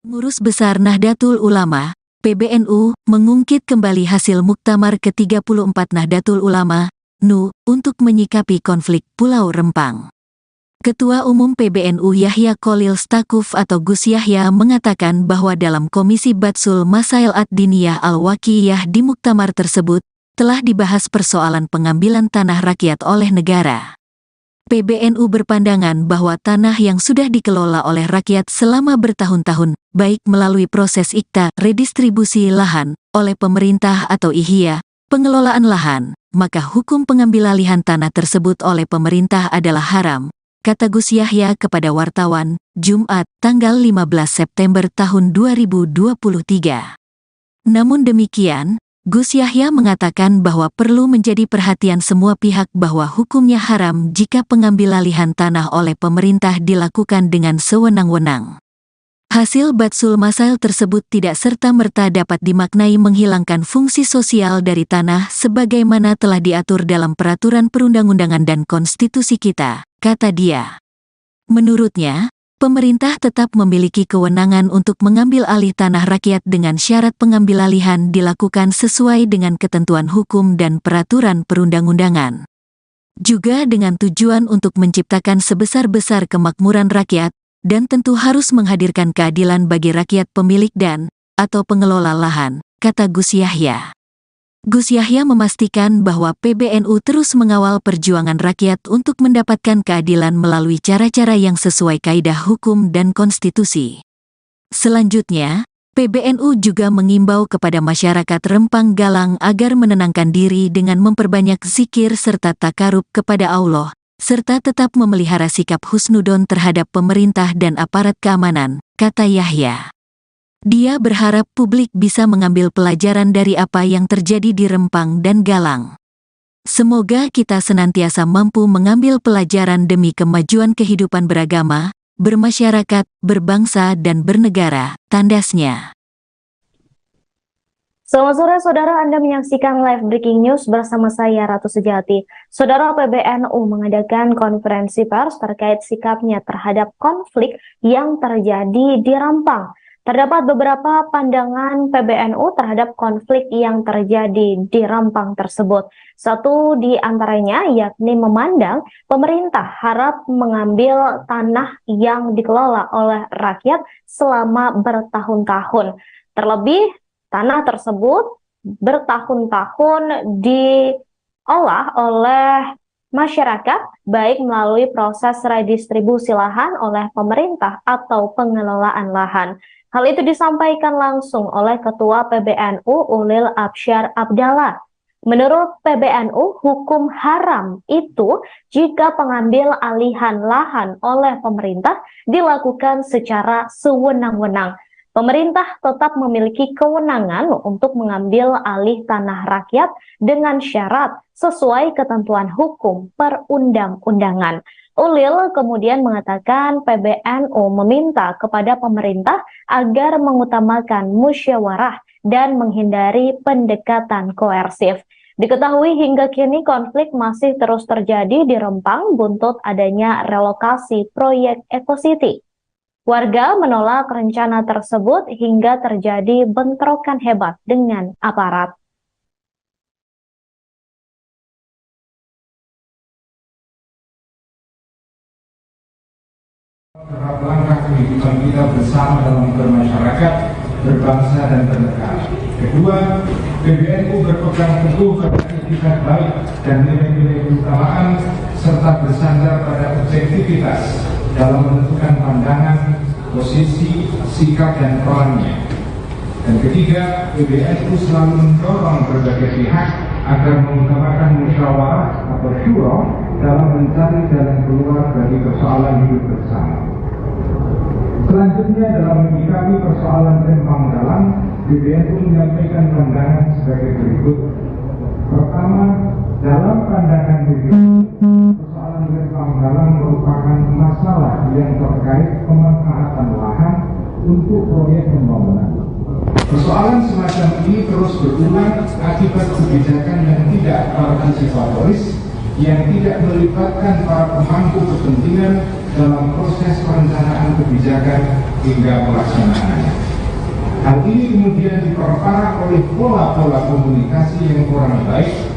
Pengurus Besar Nahdlatul Ulama, PBNU, mengungkit kembali hasil Muktamar ke-34 Nahdlatul Ulama, NU, untuk menyikapi konflik Pulau Rempang. Ketua Umum PBNU Yahya Kholil Stakuf atau Gus Yahya mengatakan bahwa dalam Komisi Batsul Masail Ad-Diniyah Al-Waqiyah di Muktamar tersebut, telah dibahas persoalan pengambilan tanah rakyat oleh negara. PBNU berpandangan bahwa tanah yang sudah dikelola oleh rakyat selama bertahun-tahun, baik melalui proses IKTA, redistribusi lahan, oleh pemerintah atau IHYA, pengelolaan lahan, maka hukum pengambilalihan tanah tersebut oleh pemerintah adalah haram, kata Gus Yahya kepada wartawan, Jumat, tanggal 15 September tahun 2023. Namun demikian, Gus Yahya mengatakan bahwa perlu menjadi perhatian semua pihak bahwa hukumnya haram jika pengambilalihan tanah oleh pemerintah dilakukan dengan sewenang-wenang. Hasil Batsul Masail tersebut tidak serta-merta dapat dimaknai menghilangkan fungsi sosial dari tanah sebagaimana telah diatur dalam peraturan perundang-undangan dan konstitusi kita, kata dia. Menurutnya, pemerintah tetap memiliki kewenangan untuk mengambil alih tanah rakyat dengan syarat pengambilalihan dilakukan sesuai dengan ketentuan hukum dan peraturan perundang-undangan. Juga dengan tujuan untuk menciptakan sebesar-besar kemakmuran rakyat, dan tentu harus menghadirkan keadilan bagi rakyat pemilik atau pengelola lahan, kata Gus Yahya. Gus Yahya memastikan bahwa PBNU terus mengawal perjuangan rakyat untuk mendapatkan keadilan melalui cara-cara yang sesuai kaidah hukum dan konstitusi. Selanjutnya, PBNU juga mengimbau kepada masyarakat Rempang Galang agar menenangkan diri dengan memperbanyak zikir serta takarub kepada Allah, serta tetap memelihara sikap husnudon terhadap pemerintah dan aparat keamanan, kata Yahya. Dia berharap publik bisa mengambil pelajaran dari apa yang terjadi di Rempang dan Galang. Semoga kita senantiasa mampu mengambil pelajaran demi kemajuan kehidupan beragama, bermasyarakat, berbangsa dan bernegara, tandasnya. Selamat sore saudara, Anda menyaksikan live breaking news bersama saya Ratu Sejati. Saudara, PBNU mengadakan konferensi pers terkait sikapnya terhadap konflik yang terjadi di Rempang. Terdapat beberapa pandangan PBNU terhadap konflik yang terjadi di Rempang tersebut. Satu di antaranya yakni memandang pemerintah harap mengambil tanah yang dikelola oleh rakyat selama bertahun-tahun. Terlebih, tanah tersebut bertahun-tahun diolah oleh masyarakat, baik melalui proses redistribusi lahan oleh pemerintah atau pengelolaan lahan. Hal itu disampaikan langsung oleh Ketua PBNU Ulil Absyar Abdallah. Menurut PBNU, hukum haram itu jika pengambil alihan lahan oleh pemerintah dilakukan secara sewenang-wenang. Pemerintah tetap memiliki kewenangan untuk mengambil alih tanah rakyat dengan syarat sesuai ketentuan hukum perundang-undangan. Ulil kemudian mengatakan PBNU meminta kepada pemerintah agar mengutamakan musyawarah dan menghindari pendekatan koersif. Diketahui hingga kini konflik masih terus terjadi di Rempang buntut adanya relokasi proyek Eco City. Warga menolak rencana tersebut hingga terjadi bentrokan hebat dengan aparat. Terhadap langkah kehidupan kita bersama dalam bermasyarakat, berbangsa dan bernegara. Kedua, PBNU berpegang teguh pada etikat baik dan nilai-nilai keutamaan serta bersandar pada objektivitas dalam menentukan pandangan, posisi, sikap dan perannya. Dan ketiga, PBNU selalu mendorong berbagai pihak agar mengutamakan musyawarah atau syura dalam mencari jalan keluar dari persoalan hidup bersama. Selanjutnya, dalam menyikapi persoalan Rempang Galang, PBNU menyampaikan pandangan sebagai berikut. Pertama, dalam pandangan PBNU, persoalan Rempang Galang merupakan masalah yang terkait pemanfaatan lahan untuk proyek pembangunan. Persoalan semacam ini terus berulang akibat kebijakan yang tidak partisipatoris, yang tidak melibatkan para pemangku kepentingan dalam proses perencanaan kebijakan hingga pelaksanaannya. Hal ini kemudian diperparah oleh pola-pola komunikasi yang kurang baik.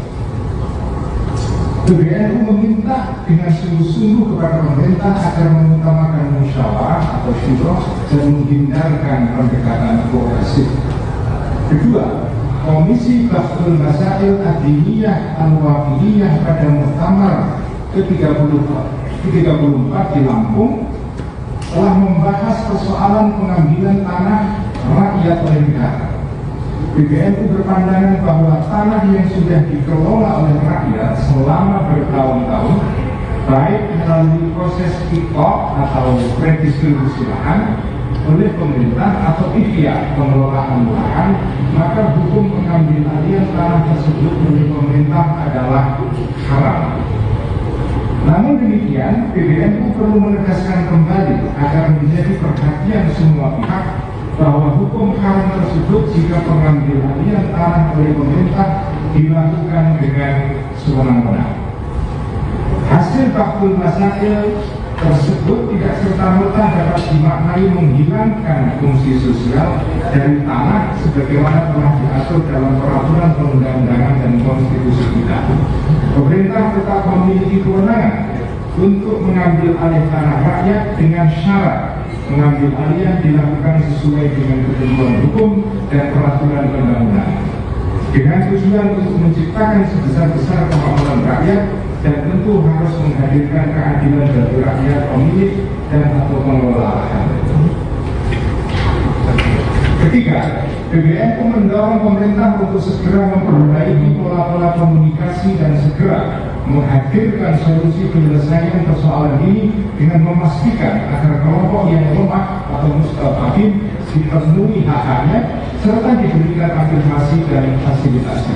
PBNU meminta dengan sungguh-sungguh kepada pemerintah agar mengutamakan musyawarah atau syuro dan menghindarkan pendekatan koerasif. Kedua, Komisi Bahsul Masail Adiniyah Al-Wafidiyah pada Muktamar ke-34 di Lampung telah membahas persoalan pengambilan tanah rakyat oleh negara. PBNU berpandangan bahwa tanah yang sudah dikelola oleh rakyat selama bertahun-tahun, baik melalui proses kick-off atau redistribusi lahan oleh pemerintah atau ihya pengelolaan lahan, maka hukum pengambil alihan tanah tersebut oleh pemerintah adalah haram. Namun demikian, PBNU perlu menegaskan kembali agar menjadi perhatian semua pihak bahwa hukum haram tersebut jika pengambil alihan tanah oleh pemerintah dilakukan dengan sewenang-wenang. Hasil Bahsul Masail tersebut tidak serta-merta dapat dimaknai menghilangkan fungsi sosial dari tanah sebagaimana telah diatur dalam peraturan perundang-undangan dan konstitusi kita. Pemerintah tetap memiliki kewenangan untuk mengambil alih tanah rakyat dengan syarat mengambil alih dilakukan sesuai dengan ketentuan hukum dan peraturan perundang-undangan, dengan tujuan untuk menciptakan sebesar-besar kemakmuran rakyat dan tentu harus menghadirkan keadilan bagi rakyat pemilik dan atau pengelola lahan. Ketiga, PBNU mendorong pemerintah untuk segera memperbaiki pola-pola komunikasi dan segera menghadirkan solusi penyelesaian persoalan ini dengan memastikan agar kelompok yang lemah atau mustafafin dipenuhi hak-haknya serta diberikan afirmasi dan fasilitasi.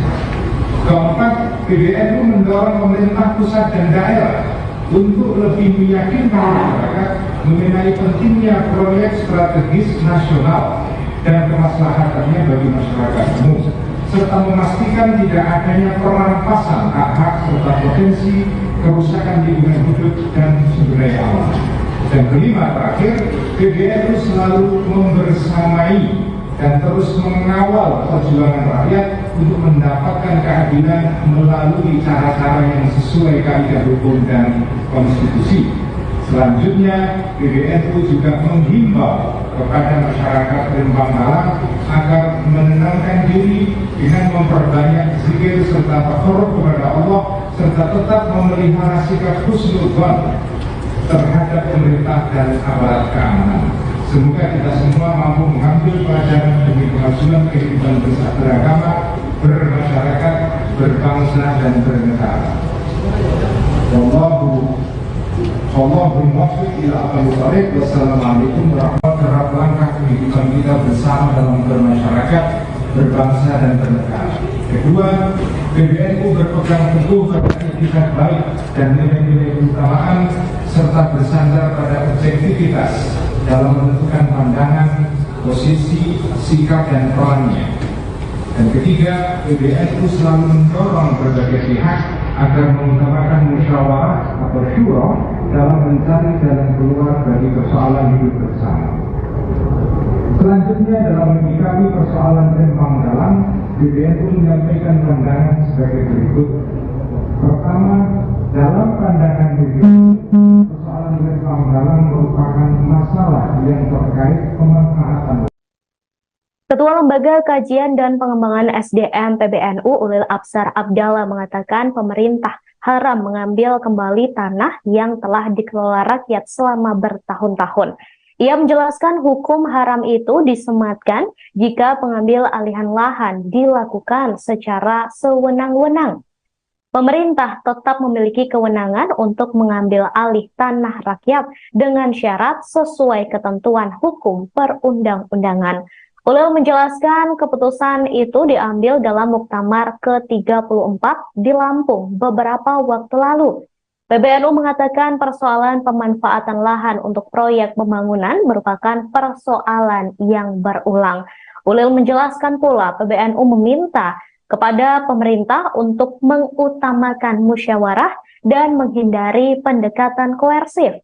Keempat, PBNU mendorong pemerintah pusat dan daerah untuk lebih meyakinkan masyarakat mengenai pentingnya proyek strategis nasional dan kemaslahatannya bagi masyarakat umum, serta memastikan tidak adanya perampasan hak-hak serta potensi kerusakan lingkungan hidup dan sumber daya alam. Dan kelima, terakhir, PBNU selalu membersamai dan terus mengawal perjuangan rakyat untuk mendapatkan keadilan melalui cara-cara yang sesuai kaidah hukum dan konstitusi. Selanjutnya, PBNU juga menghimbau kepada masyarakat Rembang Malang agar menenangkan diri dengan memperbanyak zikir serta takarrub kepada Allah serta tetap memelihara sikap husnudzon terhadap pemerintah dan aparat keamanan. Semoga kita semua mampu mengambil pelajaran demi kemajuan kehidupan beragama, bermasyarakat, berbangsa dan bernegara. Allahumma muwaffiq ila aqwamit thoriq. Wassalamualaikum warahmatullahi wabarakatuh. Langkah kehidupan kita bersama dalam bermasyarakat, berbangsa dan bernegara. Kedua, PBNU berpegang teguh pada etikat baik dan nilai-nilai keutamaan serta bersandar pada objektivitas dalam menentukan pandangan, posisi, sikap dan perannya. Dan ketiga, PBNU selalu mendorong berbagai pihak agar mengutamakan musyawarah atau syuro dalam mencari jalan keluar dari persoalan hidup bersama. Selanjutnya, dalam menyikapi persoalan Rembang Dalam, PBNU menyampaikan pandangan sebagai berikut. Pertama, dalam pandangan PBNU, persoalan Rembang Dalam merupakan masalah yang terkait pemanfaatan. Ketua Lembaga Kajian dan Pengembangan SDM PBNU Ulil Absar Abdallah mengatakan pemerintah haram mengambil kembali tanah yang telah dikelola rakyat selama bertahun-tahun. Ia menjelaskan hukum haram itu disematkan jika pengambil alihan lahan dilakukan secara sewenang-wenang. Pemerintah tetap memiliki kewenangan untuk mengambil alih tanah rakyat dengan syarat sesuai ketentuan hukum perundang-undangan. Ulil menjelaskan keputusan itu diambil dalam Muktamar ke-34 di Lampung beberapa waktu lalu. PBNU mengatakan persoalan pemanfaatan lahan untuk proyek pembangunan merupakan persoalan yang berulang. Ulil menjelaskan pula PBNU meminta kepada pemerintah untuk mengutamakan musyawarah dan menghindari pendekatan koersif.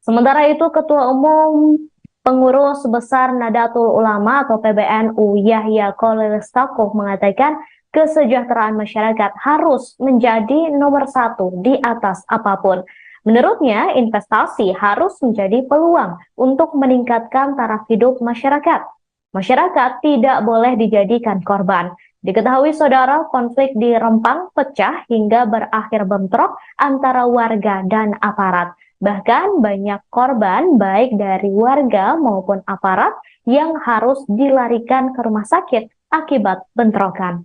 Sementara itu, Ketua Umum Pengurus Besar Nahdlatul Ulama atau PBNU Yahya Khalil Stakuf mengatakan kesejahteraan masyarakat harus menjadi nomor satu di atas apapun. Menurutnya, investasi harus menjadi peluang untuk meningkatkan taraf hidup masyarakat. Masyarakat tidak boleh dijadikan korban. Diketahui saudara, konflik di Rempang pecah hingga berakhir bentrok antara warga dan aparat. Bahkan banyak korban baik dari warga maupun aparat yang harus dilarikan ke rumah sakit akibat bentrokan.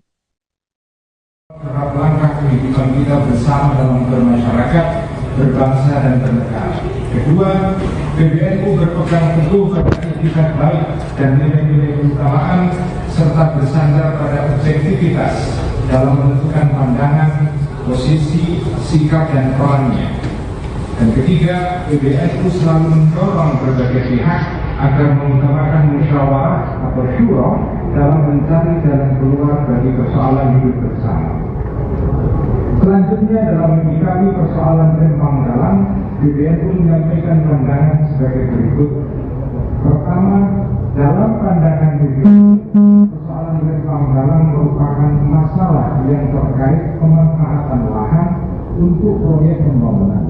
Terhadap langkah kehidupan kita bersama dalam bermasyarakat, berbangsa dan bernegara. Kedua, PBNU berpegang teguh pada etikat baik dan nilai-nilai keutamaan serta bersandar pada objektivitas dalam menentukan pandangan, posisi, sikap dan perannya. Dan ketiga, PBNU selalu mendorong berbagai pihak agar mengutamakan musyawarah atau syura dalam mencari jalan keluar bagi persoalan hidup bersama. Selanjutnya, dalam menyikapi persoalan Rempang Dalam, PBNU menyampaikan pandangan sebagai berikut. Pertama, dalam pandangan PBNU, persoalan Rempang Dalam merupakan masalah yang terkait pemanfaatan lahan untuk proyek pembangunan.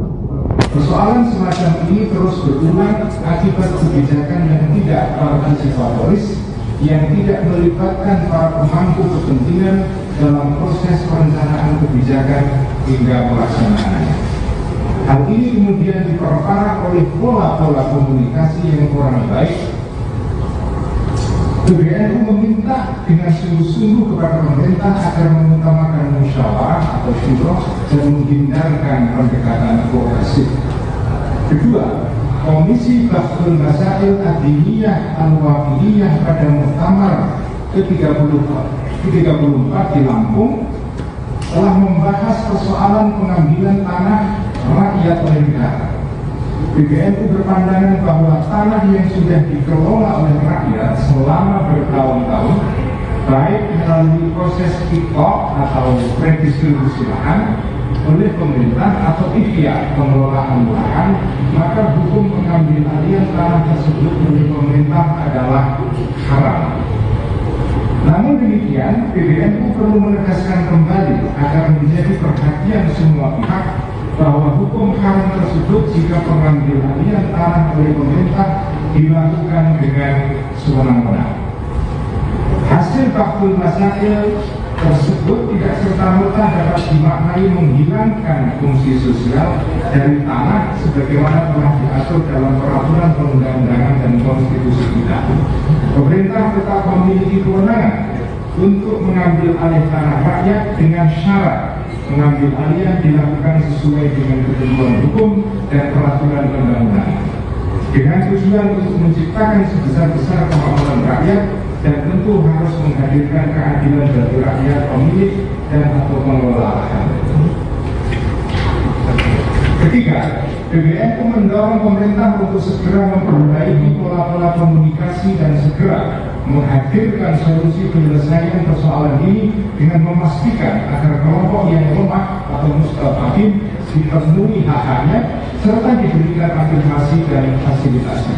Persoalan semacam ini terus berulang akibat kebijakan yang tidak partisipatoris, yang tidak melibatkan para pemangku kepentingan dalam proses perencanaan kebijakan hingga pelaksanaannya. Hal ini kemudian diperparah oleh pola-pola komunikasi yang kurang baik. PBNU meminta dengan sungguh-sungguh kepada pemerintah agar mengutamakan musyawarah atau syura dan menghindarkan pendekatan progresif. Kedua, Komisi Bahsul Masail Ad-Diniyah Al-Waqidiyah pada Muktamar ke-34 di Lampung telah membahas persoalan pengambilan tanah rakyat oleh negara. PBNU berpandangan bahwa tanah yang sudah dikelola oleh rakyat selama bertahun-tahun, baik melalui proses kick-off atau redistribusi lahan oleh pemerintah atau ikhtiar pengelolaan lahan, maka hukum pengambil alihan tanah tersebut oleh pemerintah adalah haram. Namun demikian, PBNU perlu menegaskan kembali agar menjadi perhatian semua pihak bahwa hukum haram tersebut jika pengambil alihan tanah oleh pemerintah dilakukan dengan sewenang-wenang. Hasil Bahsul Masail tersebut tidak serta-merta dapat dimaknai menghilangkan fungsi sosial dari tanah sebagaimana telah diatur dalam peraturan perundang-undangan dan konstitusi kita. Pemerintah tetap memiliki kewenangan untuk mengambil alih tanah rakyat dengan syarat mengambil alih dilakukan sesuai dengan ketentuan hukum dan peraturan perundang-undangan, dengan tujuan untuk menciptakan sebesar-besar kemakmuran rakyat dan tentu harus menghadirkan keadilan bagi rakyat pemilik dan atau pengelola lahan. Ketiga, PBNU mendorong pemerintah untuk segera memperbaiki pola-pola komunikasi dan segera menghadirkan solusi penyelesaian persoalan ini dengan memastikan agar kelompok yang lemah atau mustadafin dipenuhi hak-haknya serta diberikan afirmasi dan fasilitasi.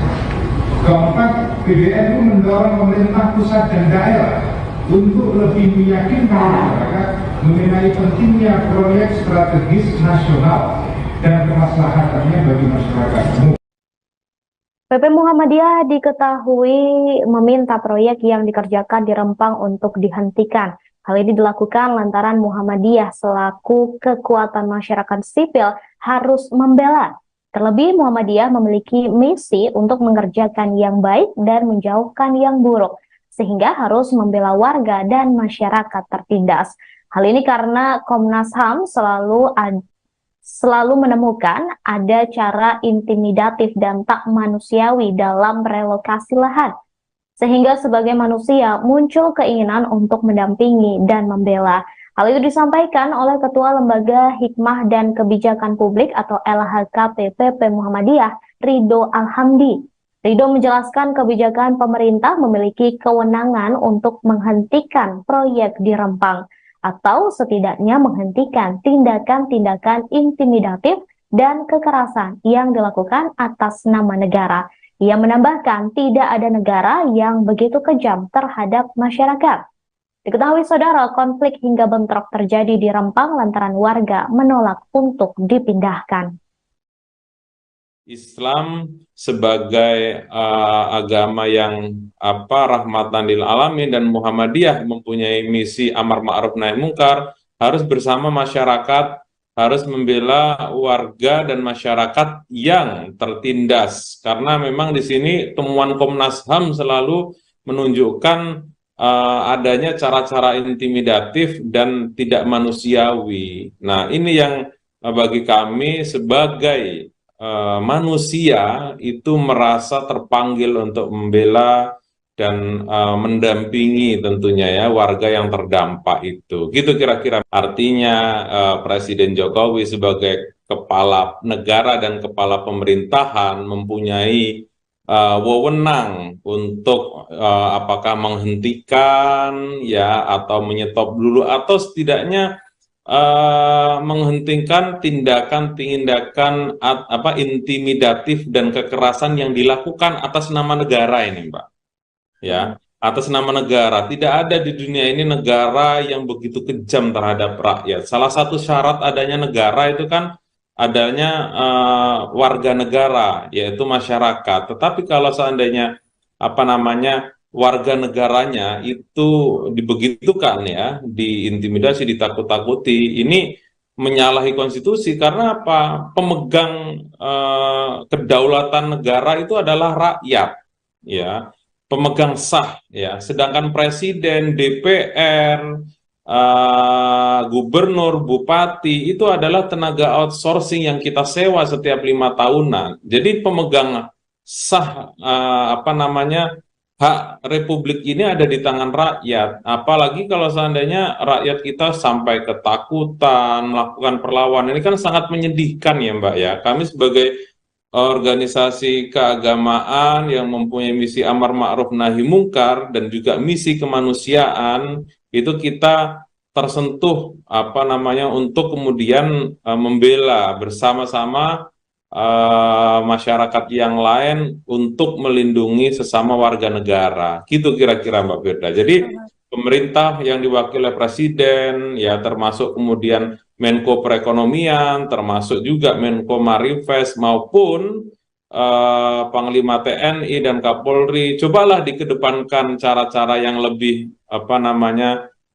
Keempat, PBNU mendorong pemerintah pusat dan daerah untuk lebih meyakinkan masyarakat mengenai pentingnya proyek strategis nasional dan kemaslahatannya bagi masyarakat umum. PP Muhammadiyah diketahui meminta proyek yang dikerjakan di Rempang untuk dihentikan. Hal ini dilakukan lantaran Muhammadiyah selaku kekuatan masyarakat sipil harus membela. Terlebih Muhammadiyah memiliki misi untuk mengerjakan yang baik dan menjauhkan yang buruk, sehingga harus membela warga dan masyarakat tertindas. Hal ini karena Komnas HAM selalu menemukan ada cara intimidatif dan tak manusiawi dalam relokasi lahan. Sehingga sebagai manusia muncul keinginan untuk mendampingi dan membela. Hal itu disampaikan oleh Ketua Lembaga Hikmah dan Kebijakan Publik atau LHKP PP Muhammadiyah, Ridho Alhamdi. Ridho menjelaskan kebijakan pemerintah memiliki kewenangan untuk menghentikan proyek di Rempang, atau setidaknya menghentikan tindakan-tindakan intimidatif dan kekerasan yang dilakukan atas nama negara. Ia menambahkan tidak ada negara yang begitu kejam terhadap masyarakat. Diketahui saudara, konflik hingga bentrok terjadi di Rempang lantaran warga menolak untuk dipindahkan. Islam sebagai agama yang rahmatan lil alamin, dan Muhammadiyah mempunyai misi amar ma'ruf nahi munkar, harus bersama masyarakat, harus membela warga dan masyarakat yang tertindas. Karena memang di sini temuan Komnas HAM selalu menunjukkan adanya cara-cara intimidatif dan tidak manusiawi. Nah, ini yang bagi kami sebagai manusia itu merasa terpanggil untuk membela dan mendampingi tentunya ya warga yang terdampak itu. Gitu kira-kira. Artinya Presiden Jokowi sebagai kepala negara dan kepala pemerintahan mempunyai wewenang untuk apakah menghentikan ya atau menyetop dulu, atau setidaknya menghentikan tindakan-tindakan intimidatif dan kekerasan yang dilakukan atas nama negara ini, Mbak. Ya, atas nama negara. Tidak ada di dunia ini negara yang begitu kejam terhadap rakyat. Salah satu syarat adanya negara itu kan adanya warga negara, yaitu masyarakat. Tetapi kalau seandainya warga negaranya itu dibegitukan ya, diintimidasi, ditakut-takuti, ini menyalahi konstitusi. Karena apa? Pemegang kedaulatan negara itu adalah rakyat, ya, pemegang sah, ya. Sedangkan presiden, DPR, gubernur, bupati itu adalah tenaga outsourcing yang kita sewa setiap 5 tahunan. Jadi pemegang sah hak republik ini ada di tangan rakyat. Apalagi kalau seandainya rakyat kita sampai ketakutan, melakukan perlawanan, ini kan sangat menyedihkan ya Mbak ya. Kami sebagai organisasi keagamaan yang mempunyai misi amar ma'ruf nahi munkar dan juga misi kemanusiaan, itu kita tersentuh untuk kemudian membela bersama-sama masyarakat yang lain untuk melindungi sesama warga negara. Gitu kira-kira Mbak Firda. Jadi pemerintah yang diwakili oleh presiden, ya termasuk kemudian Menko Perekonomian, termasuk juga Menko Marifest maupun Panglima TNI dan Kapolri, cobalah dikedepankan cara-cara yang lebih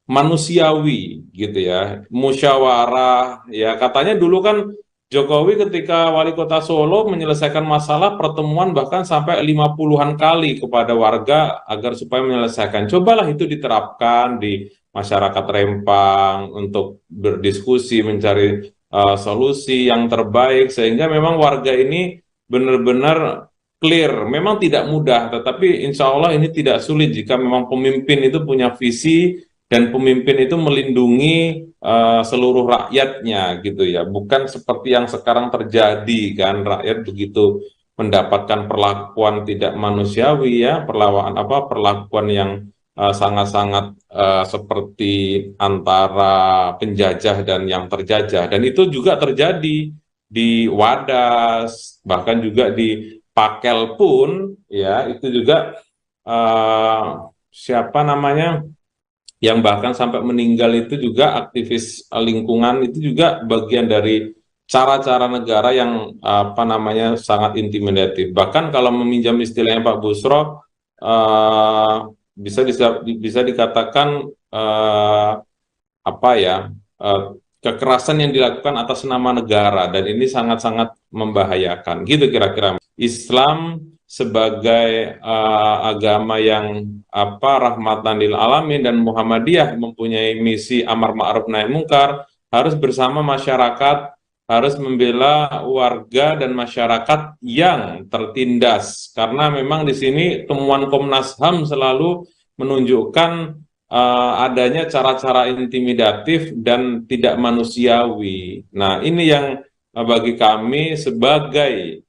manusiawi gitu ya, musyawarah ya. Katanya dulu kan Jokowi ketika wali kota Solo menyelesaikan masalah pertemuan bahkan sampai 50-an kali kepada warga agar supaya menyelesaikan. Cobalah itu diterapkan di masyarakat Rempang untuk berdiskusi, mencari solusi yang terbaik sehingga memang warga ini benar-benar clear. Memang tidak mudah, tetapi insya Allah ini tidak sulit jika memang pemimpin itu punya visi dan pemimpin itu melindungi seluruh rakyatnya gitu ya, bukan seperti yang sekarang terjadi kan, rakyat begitu mendapatkan perlakuan tidak manusiawi ya, perlakuan yang sangat-sangat seperti antara penjajah dan yang terjajah, dan itu juga terjadi di Wadas, bahkan juga di Pakel pun ya, itu juga yang bahkan sampai meninggal itu juga aktivis lingkungan, itu juga bagian dari cara-cara negara yang sangat intimidatif. Bahkan kalau meminjam istilahnya Pak Busro, bisa dikatakan kekerasan yang dilakukan atas nama negara, dan ini sangat-sangat membahayakan. Gitu kira-kira. Islam sebagai agama yang rahmatan lil alamin, dan Muhammadiyah mempunyai misi amar ma'ruf nahi munkar, harus bersama masyarakat, harus membela warga dan masyarakat yang tertindas. Karena memang di sini temuan Komnas HAM selalu menunjukkan adanya cara-cara intimidatif dan tidak manusiawi. Nah, ini yang bagi kami sebagai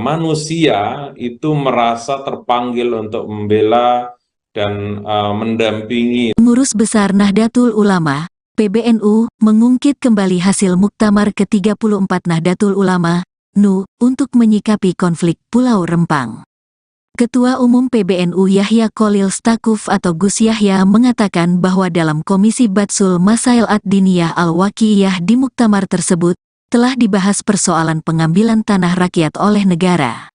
manusia itu merasa terpanggil untuk membela dan mendampingi. Pengurus Besar Nahdlatul Ulama, PBNU, mengungkit kembali hasil Muktamar ke-34 Nahdlatul Ulama, NU, untuk menyikapi konflik Pulau Rempang. Ketua Umum PBNU Yahya Kholil Stakuf atau Gus Yahya mengatakan bahwa dalam Komisi Batsul Masail Ad-Diniyah Al-Waqiyah di muktamar tersebut, telah dibahas persoalan pengambilan tanah rakyat oleh negara.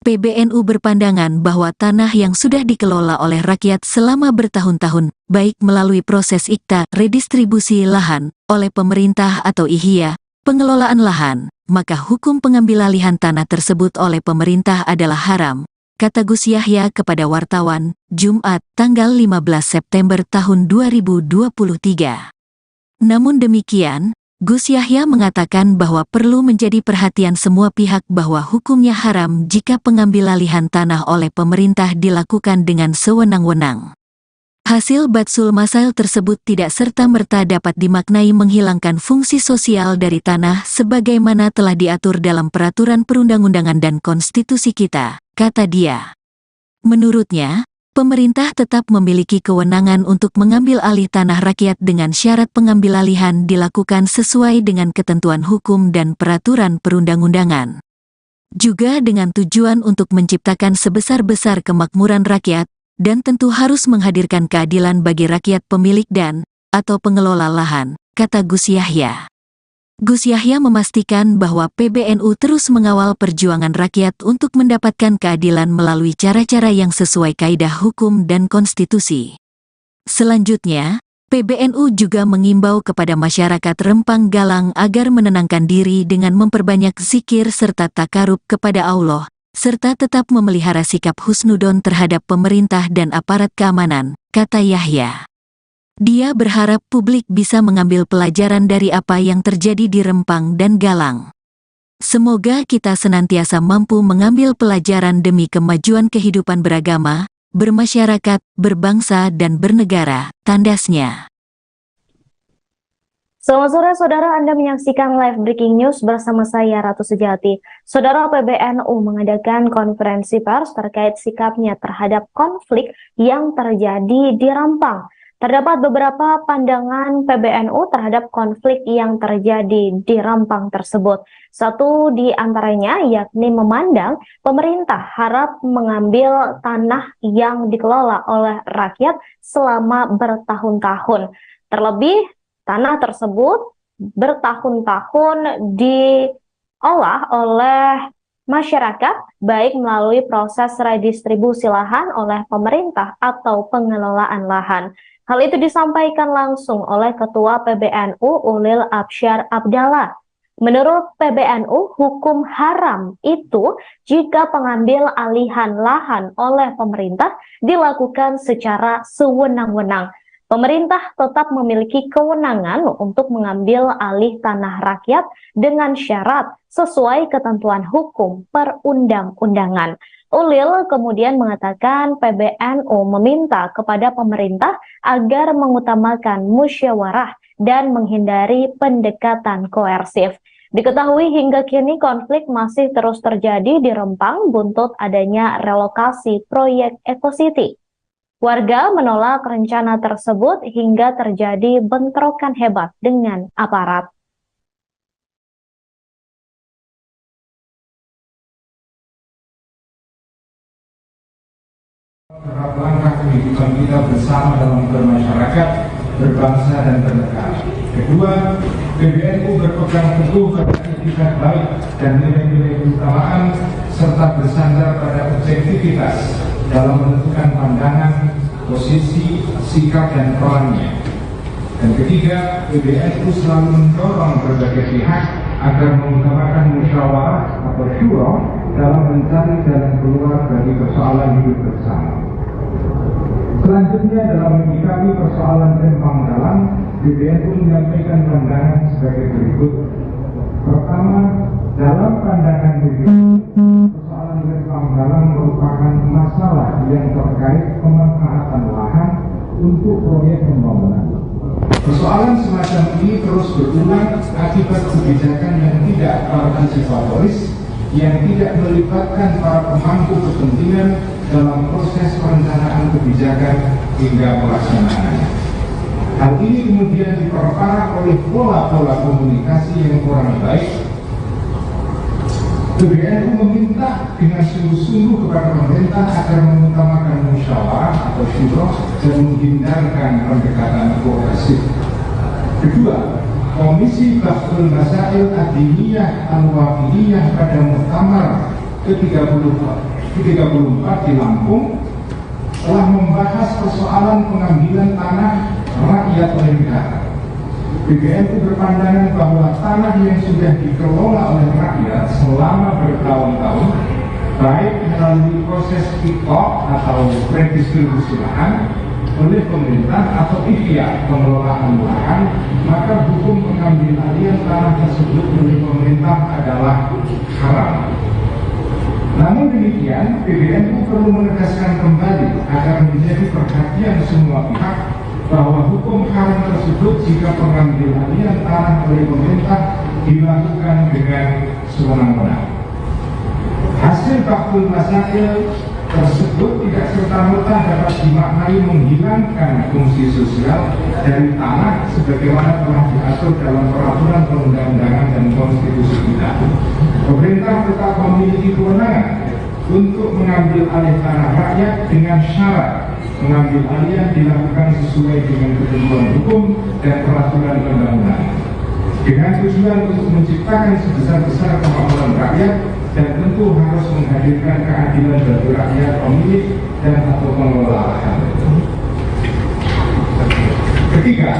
PBNU berpandangan bahwa tanah yang sudah dikelola oleh rakyat selama bertahun-tahun, baik melalui proses IKTA, redistribusi lahan, oleh pemerintah atau IHIA, pengelolaan lahan, maka hukum pengambilalihan tanah tersebut oleh pemerintah adalah haram, kata Gus Yahya kepada wartawan, Jumat, tanggal 15 September tahun 2023. Namun demikian, Gus Yahya mengatakan bahwa perlu menjadi perhatian semua pihak bahwa hukumnya haram jika pengambilalihan tanah oleh pemerintah dilakukan dengan sewenang-wenang. Hasil Batsul Masail tersebut tidak serta-merta dapat dimaknai menghilangkan fungsi sosial dari tanah sebagaimana telah diatur dalam peraturan perundang-undangan dan konstitusi kita, kata dia. Menurutnya, pemerintah tetap memiliki kewenangan untuk mengambil alih tanah rakyat dengan syarat pengambilalihan dilakukan sesuai dengan ketentuan hukum dan peraturan perundang-undangan. Juga dengan tujuan untuk menciptakan sebesar-besar kemakmuran rakyat, dan tentu harus menghadirkan keadilan bagi rakyat pemilik atau pengelola lahan, kata Gus Yahya. Gus Yahya memastikan bahwa PBNU terus mengawal perjuangan rakyat untuk mendapatkan keadilan melalui cara-cara yang sesuai kaidah hukum dan konstitusi. Selanjutnya, PBNU juga mengimbau kepada masyarakat Rempang Galang agar menenangkan diri dengan memperbanyak zikir serta takarub kepada Allah, serta tetap memelihara sikap husnudon terhadap pemerintah dan aparat keamanan, kata Yahya. Dia berharap publik bisa mengambil pelajaran dari apa yang terjadi di Rempang dan Galang. Semoga kita senantiasa mampu mengambil pelajaran demi kemajuan kehidupan beragama, bermasyarakat, berbangsa dan bernegara, tandasnya. Selamat sore saudara, Anda menyaksikan live breaking news bersama saya Ratu Sejati. Saudara, PBNU mengadakan konferensi pers terkait sikapnya terhadap konflik yang terjadi di Rempang. Terdapat beberapa pandangan PBNU terhadap konflik yang terjadi di Rempang tersebut. Satu di antaranya yakni memandang pemerintah harap mengambil tanah yang dikelola oleh rakyat selama bertahun-tahun. Terlebih, tanah tersebut bertahun-tahun diolah oleh masyarakat, baik melalui proses redistribusi lahan oleh pemerintah atau pengelolaan lahan. Hal itu disampaikan langsung oleh Ketua PBNU Ulil Absyar Abdallah. Menurut PBNU, hukum haram itu jika pengambil alihan lahan oleh pemerintah dilakukan secara sewenang-wenang. Pemerintah tetap memiliki kewenangan untuk mengambil alih tanah rakyat dengan syarat sesuai ketentuan hukum perundang-undangan. Ulil kemudian mengatakan PBNU meminta kepada pemerintah agar mengutamakan musyawarah dan menghindari pendekatan koersif. Diketahui hingga kini konflik masih terus terjadi di Rempang buntut adanya relokasi proyek Eco City. Warga menolak rencana tersebut hingga terjadi bentrokan hebat dengan aparat. Terhadap langkah kehidupan kita bersama dalam bermasyarakat, berbangsa dan bernegara. Kedua, PBNU berpegang teguh pada etikat baik dan nilai-nilai keutamaan serta bersandar pada objektivitas dalam menentukan pandangan, posisi, sikap dan perannya. Dan ketiga, PBNU selalu mendorong berbagai pihak agar mengutamakan musyawarah atau syura dalam mencari jalan keluar dari persoalan hidup bersama. Selanjutnya, dalam menyikapi persoalan Rempang Galang, PBNU menyampaikan pandangan sebagai berikut. Pertama, dalam pandangan PBNU, persoalan Rempang Galang merupakan masalah yang terkait pemanfaatan lahan untuk proyek pembangunan. Persoalan semacam ini terus berulang akibat kebijakan yang tidak partisipatoris, yang tidak melibatkan para pemangku kepentingan dalam proses perencanaan kebijakan hingga pelaksanaannya. Hal ini kemudian diperparah oleh pola-pola komunikasi yang kurang baik PBNU meminta dengan sungguh-sungguh kepada pemerintah agar mengutamakan musyawarah atau syura dan menghindarkan pendekatan koerasif. Kedua, Komisi Bahsul Masail Ad-Diniyah Al-Waqidiyah pada Muktamar ke-34 di Lampung telah membahas persoalan pengambilan tanah rakyat oleh negara. PBNU berpandangan bahwa tanah yang sudah dikelola oleh rakyat selama bertahun-tahun, baik melalui proses kick-off atau redistribusi lahan oleh pemerintah atau ikhtiar pengelolaan lahan, maka hukum pengambil alihan tanah tersebut oleh pemerintah adalah haram. Namun demikian, PBNU perlu menegaskan kembali agar menjadi perhatian semua pihak bahwa hukum haram tersebut jika pengambil alihan tanah oleh pemerintah dilakukan dengan sewenang-wenang. Hasil Bahsul Masail tersebut tidak serta-merta dapat dimaknai menghilangkan fungsi sosial dari tanah sebagaimana telah diatur dalam peraturan perundang-undangan dan konstitusi kita. Pemerintah tetap memiliki kewenangan untuk mengambil alih tanah rakyat dengan syarat mengambil alih dilakukan sesuai dengan ketentuan hukum dan peraturan perundang-undangan, dengan tujuan untuk menciptakan sebesar-besar kemakmuran rakyat dan tentu harus menghadirkan keadilan bagi rakyat pemilik dan atau pengelola lahan. Ketiga,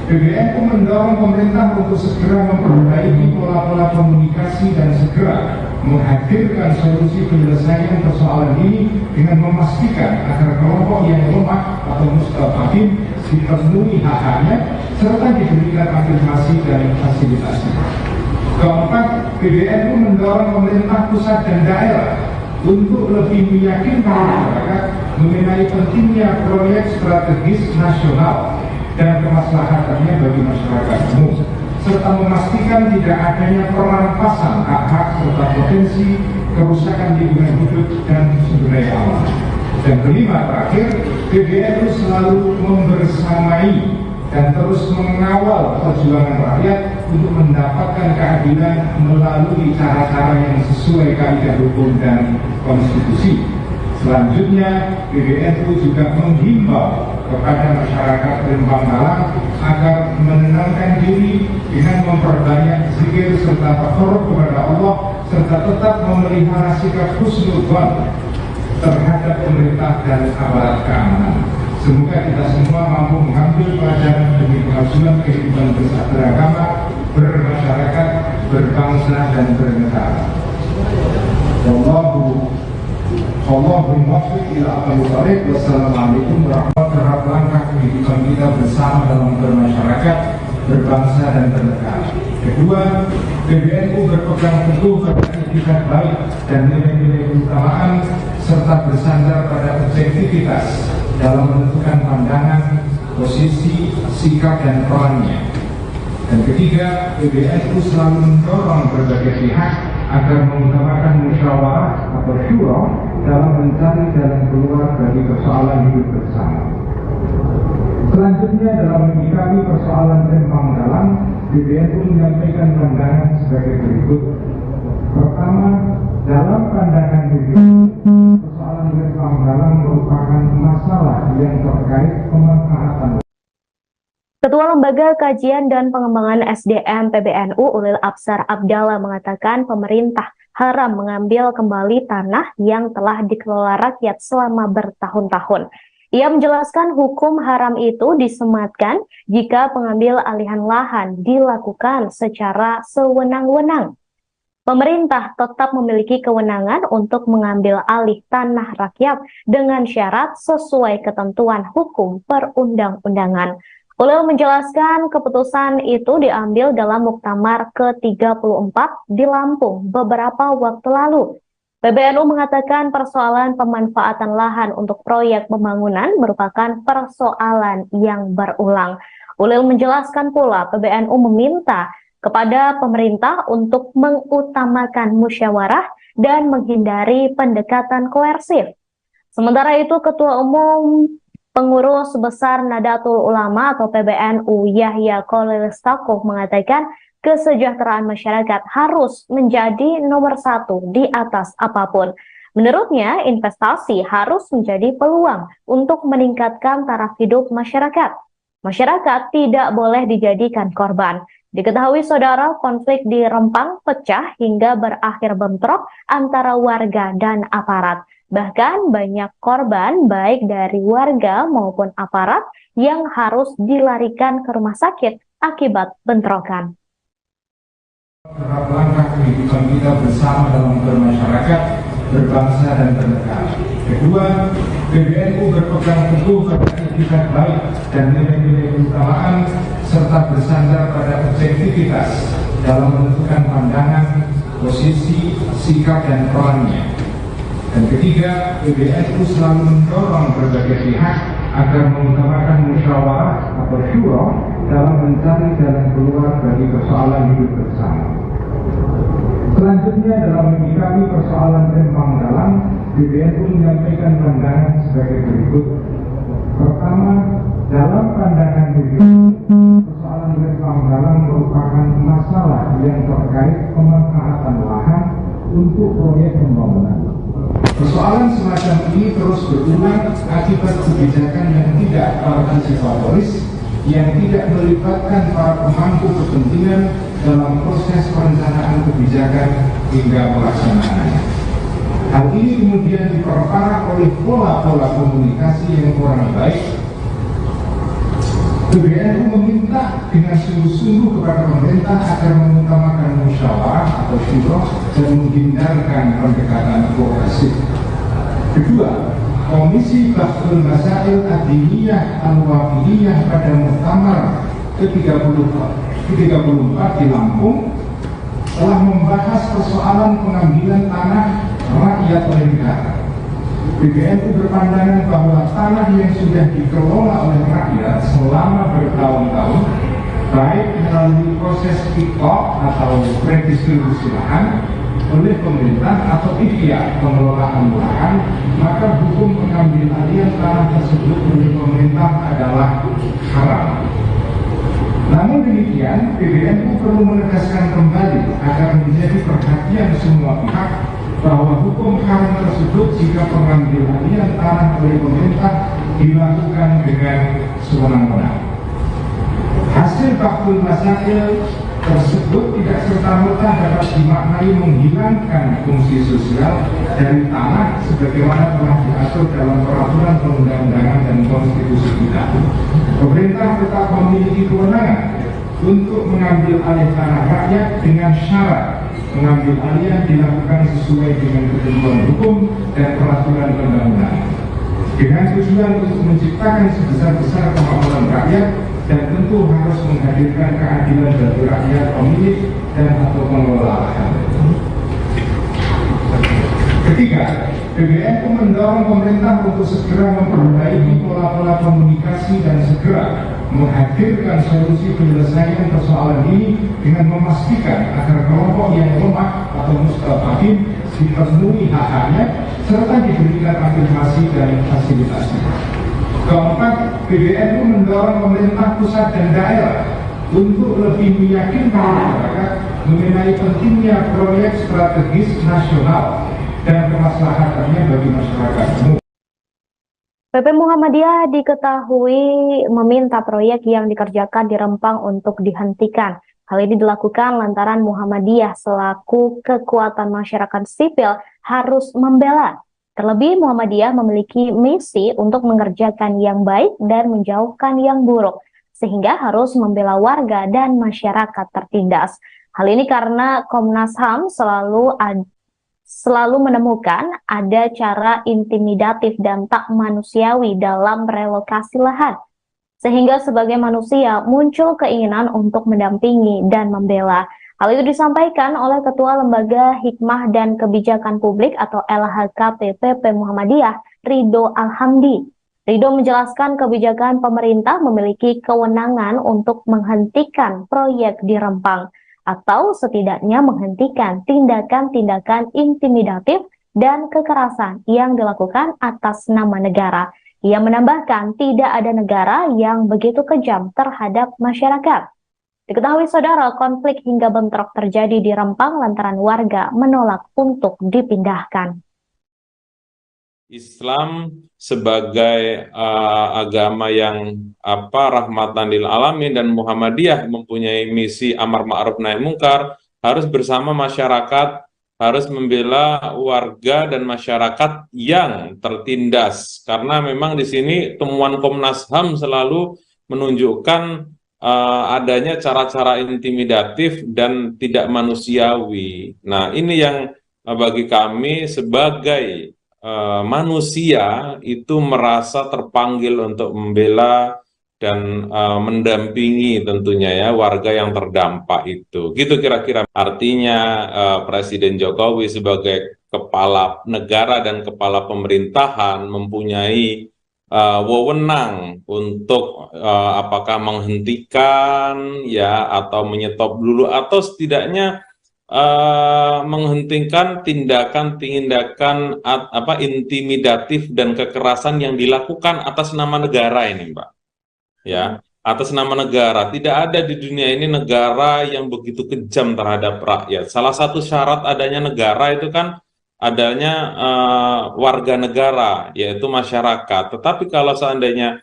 PBNU mendorong pemerintah untuk segera memperbaiki pola-pola komunikasi dan segera menghadirkan solusi penyelesaian persoalan ini dengan memastikan agar kelompok yang lemah atau mustafafin dipenuhi hak-haknya serta diberikan afirmasi dan fasilitasi. Keempat, PBNU mendorong pemerintah pusat dan daerah untuk lebih meyakinkan masyarakat mengenai pentingnya proyek strategis nasional dan kemaslahatannya bagi masyarakat umum, serta memastikan tidak adanya perampasan hak-hak serta potensi kerusakan lingkungan hidup dan sumber daya alam. Dan kelima, terakhir, PBNU selalu membersamai dan terus mengawal perjuangan rakyat untuk mendapatkan keadilan melalui cara-cara yang sesuai kaidah hukum dan konstitusi. Selanjutnya, PBNU juga menghimbau kepada masyarakat Rempang Malang agar menenangkan diri dengan memperbanyak zikir serta takarrub kepada Allah serta tetap memelihara sikap husnudzon terhadap pemerintah dan aparat keamanan. Semoga kita semua mampu mengambil pelajaran demi kemajuan kehidupan beragama, bermasyarakat, berbangsa dan bernegara. Allahumma muwaffiq ila aqwamit thoriq. Wassalamualaikum warahmatullahi wabarakatuh. Langkah kehidupan kita bersama dalam bermasyarakat, berbangsa dan bernegara. Kedua, PBNU berpegang teguh pada etikat baik dan nilai-nilai keutamaan serta bersandar pada objektivitas dalam menentukan pandangan, posisi, sikap dan perannya. Dan ketiga, PBNU selalu mendorong berbagai pihak agar mengutamakan musyawarah atau syura dalam mencari jalan keluar dari persoalan hidup bersama. Selanjutnya, dalam menyikapi persoalan Rempang Dalam, PBNU menyampaikan pandangan sebagai berikut. Pertama, dalam pandangan PBNU, persoalan Rempang Dalam merupakan masalah yang terkait pemanfaatan. Ketua Lembaga Kajian dan Pengembangan SDM PBNU Ulil Absar Abdallah mengatakan pemerintah haram mengambil kembali tanah yang telah dikelola rakyat selama bertahun-tahun. Ia menjelaskan hukum haram itu disematkan jika pengambil alihan lahan dilakukan secara sewenang-wenang. Pemerintah tetap memiliki kewenangan untuk mengambil alih tanah rakyat dengan syarat sesuai ketentuan hukum perundang-undangan. Ulil menjelaskan keputusan itu diambil dalam Muktamar ke-34 di Lampung beberapa waktu lalu. PBNU mengatakan persoalan pemanfaatan lahan untuk proyek pembangunan merupakan persoalan yang berulang. Ulil menjelaskan pula PBNU meminta kepada pemerintah untuk mengutamakan musyawarah dan menghindari pendekatan koersif. Sementara itu, Ketua Umum Pengurus Besar Nahdlatul Ulama atau PBNU Yahya Khalil Stakuf mengatakan kesejahteraan masyarakat harus menjadi nomor satu di atas apapun. Menurutnya, investasi harus menjadi peluang untuk meningkatkan taraf hidup masyarakat. Masyarakat tidak boleh dijadikan korban. Diketahui saudara, konflik di Rempang pecah hingga berakhir bentrok antara warga dan aparat. Bahkan banyak korban baik dari warga maupun aparat yang harus dilarikan ke rumah sakit akibat bentrokan. Langkah kehidupan kita bersama dalam bermasyarakat, berbangsa dan bernegara. Kedua, PBNU berpegang teguh pada etikat baik dan nilai-nilai keutamaan serta bersandar pada objektivitas dalam menentukan pandangan, posisi, sikap dan perannya. Dan ketiga, PBNU selalu mendorong berbagai pihak agar mengutamakan musyawarah atau syura dalam mencari jalan keluar dari persoalan hidup bersama. Selanjutnya, dalam menyikapi persoalan Rempang Dalam, PBNU menyampaikan pandangan sebagai berikut. Pertama, dalam pandangan PBNU, persoalan Rempang Dalam merupakan masalah yang terkait pemanfaatan lahan untuk proyek pembangunan. Persoalan semacam ini terus berulang akibat kebijakan yang tidak partisipatoris, yang tidak melibatkan para pemangku kepentingan dalam proses perencanaan kebijakan hingga pelaksanaannya. Hal ini kemudian diperparah oleh pola-pola komunikasi yang kurang baik. PBNU meminta dengan sungguh-sungguh kepada pemerintah agar mengutamakan musyawarah atau syura dan menghindarkan pendekatan progresif. Kedua, Komisi Bahsul Masail Ad-Diniyah Al-Wafidiyah pada Muktamar ke-34 di Lampung telah membahas persoalan pengambilan tanah rakyat oleh negara. PBNU berpandangan bahwa tanah yang sudah dikelola oleh rakyat selama bertahun-tahun, baik melalui proses kick-off atau redistribusi lahan oleh pemerintah atau ikhtiar pengelolaan lahan, maka hukum pengambil alihan tanah tersebut oleh pemerintah adalah haram. Namun demikian, PBNU perlu menegaskan kembali agar menjadi perhatian semua pihak bahwa hukum haram tersebut jika pengambil alihan tanah oleh pemerintah dilakukan dengan sewenang-wenang. Hasil Bahsul Masail tersebut tidak serta-merta dapat dimaknai menghilangkan fungsi sosial dari tanah sebagaimana telah diatur dalam peraturan perundang-undangan dan konstitusi kita. Pemerintah tetap memiliki kewenangan untuk mengambil alih tanah rakyat dengan syarat mengambil alih dilakukan sesuai dengan ketentuan hukum dan peraturan perundang-undangan, dengan tujuan untuk menciptakan sebesar-besar kemakmuran rakyat dan tentu harus menghadirkan keadilan bagi rakyat pemilik dan atau pengelola lahan. Ketiga, PBNU mendorong pemerintah untuk segera memperbaiki pola-pola komunikasi dan segera menghadirkan solusi penyelesaian persoalan ini dengan memastikan agar kelompok yang lemah atau mustafafin dipenuhi hak-haknya serta diberikan afirmasi dan fasilitasi. Keempat, PBNU mendorong pemerintah pusat dan daerah untuk lebih meyakinkan masyarakat mengenai pentingnya proyek strategis nasional dan kemaslahatannya bagi masyarakat umum. PP Muhammadiyah diketahui meminta proyek yang dikerjakan di Rempang untuk dihentikan. Hal ini dilakukan lantaran Muhammadiyah selaku kekuatan masyarakat sipil harus membela. Terlebih Muhammadiyah memiliki misi untuk mengerjakan yang baik dan menjauhkan yang buruk, sehingga harus membela warga dan masyarakat tertindas. Hal ini karena Komnas HAM selalu menemukan ada cara intimidatif dan tak manusiawi dalam relokasi lahan. Sehingga sebagai manusia muncul keinginan untuk mendampingi dan membela. Hal itu disampaikan oleh Ketua Lembaga Hikmah dan Kebijakan Publik atau LHKP PP Muhammadiyah, Ridho Alhamdi. Ridho menjelaskan kebijakan pemerintah memiliki kewenangan untuk menghentikan proyek di Rempang, atau setidaknya menghentikan tindakan-tindakan intimidatif dan kekerasan yang dilakukan atas nama negara. Ia menambahkan tidak ada negara yang begitu kejam terhadap masyarakat. Diketahui saudara, konflik hingga bentrok terjadi di Rempang lantaran warga menolak untuk dipindahkan. Islam sebagai agama yang rahmatan lil alamin, dan Muhammadiyah mempunyai misi amar ma'ruf nahi munkar, harus bersama masyarakat, harus membela warga dan masyarakat yang tertindas, karena memang di sini temuan Komnas HAM selalu menunjukkan adanya cara-cara intimidatif dan tidak manusiawi. Nah, ini yang bagi kami sebagai manusia itu merasa terpanggil untuk membela dan mendampingi tentunya ya warga yang terdampak itu. Gitu kira-kira. Artinya Presiden Jokowi sebagai kepala negara dan kepala pemerintahan mempunyai wewenang untuk apakah menghentikan ya atau menyetop dulu, atau setidaknya menghentikan tindakan-tindakan intimidatif dan kekerasan yang dilakukan atas nama negara ini, Mbak. Ya, atas nama negara. Tidak ada di dunia ini negara yang begitu kejam terhadap rakyat. Salah satu syarat adanya negara itu kan adanya warga negara, yaitu masyarakat. Tetapi kalau seandainya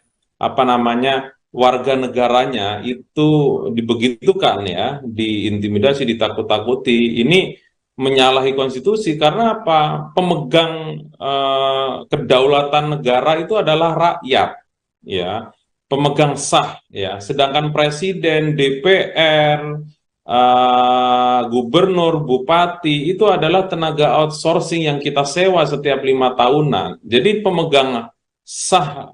warga negaranya itu dibegitukan ya, diintimidasi, ditakut-takuti, ini menyalahi konstitusi. Karena apa? Pemegang kedaulatan negara itu adalah rakyat, ya, pemegang sah, ya. Sedangkan presiden, DPR, gubernur, bupati itu adalah tenaga outsourcing yang kita sewa setiap 5 tahunan. Jadi pemegang sah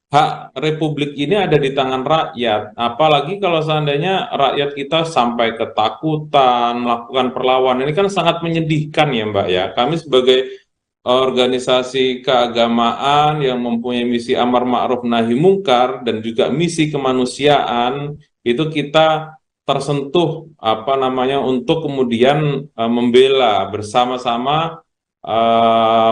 hak republik ini ada di tangan rakyat. Apalagi kalau seandainya rakyat kita sampai ketakutan, melakukan perlawanan, ini kan sangat menyedihkan ya Mbak ya. Kami sebagai organisasi keagamaan yang mempunyai misi amar ma'ruf nahi munkar dan juga misi kemanusiaan, itu kita tersentuh untuk kemudian membela bersama-sama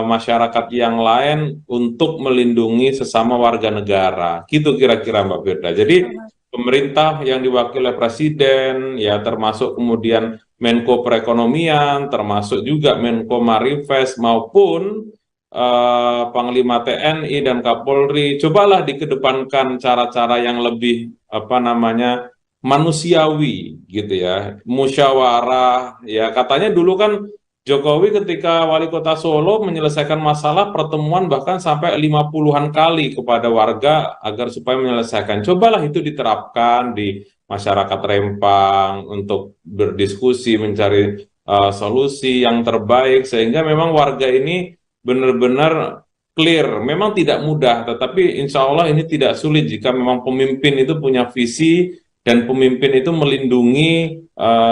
masyarakat yang lain untuk melindungi sesama warga negara. Gitu kira-kira Mbak Firda. Jadi pemerintah yang diwakili oleh presiden, ya termasuk kemudian Menko Perekonomian, termasuk juga Menko Marifest maupun Panglima TNI dan Kapolri, cobalah dikedepankan cara-cara yang lebih manusiawi gitu ya, musyawarah ya. Katanya dulu kan Jokowi ketika wali kota Solo menyelesaikan masalah pertemuan bahkan sampai 50-an kali kepada warga agar supaya menyelesaikan. Cobalah itu diterapkan di masyarakat Rempang untuk berdiskusi, mencari solusi yang terbaik, sehingga memang warga ini benar-benar clear. Memang tidak mudah, tetapi insya Allah ini tidak sulit jika memang pemimpin itu punya visi dan pemimpin itu melindungi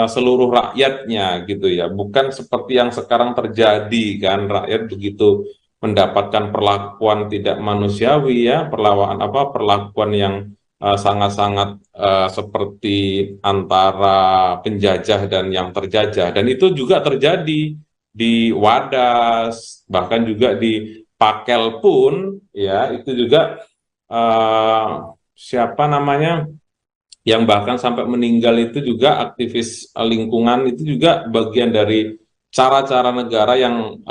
seluruh rakyatnya gitu ya, bukan seperti yang sekarang terjadi kan, rakyat begitu mendapatkan perlakuan tidak manusiawi ya, perlakuan yang sangat-sangat seperti antara penjajah dan yang terjajah, dan itu juga terjadi di Wadas, bahkan juga di Pakel pun ya, itu juga yang bahkan sampai meninggal itu juga aktivis lingkungan, itu juga bagian dari cara-cara negara yang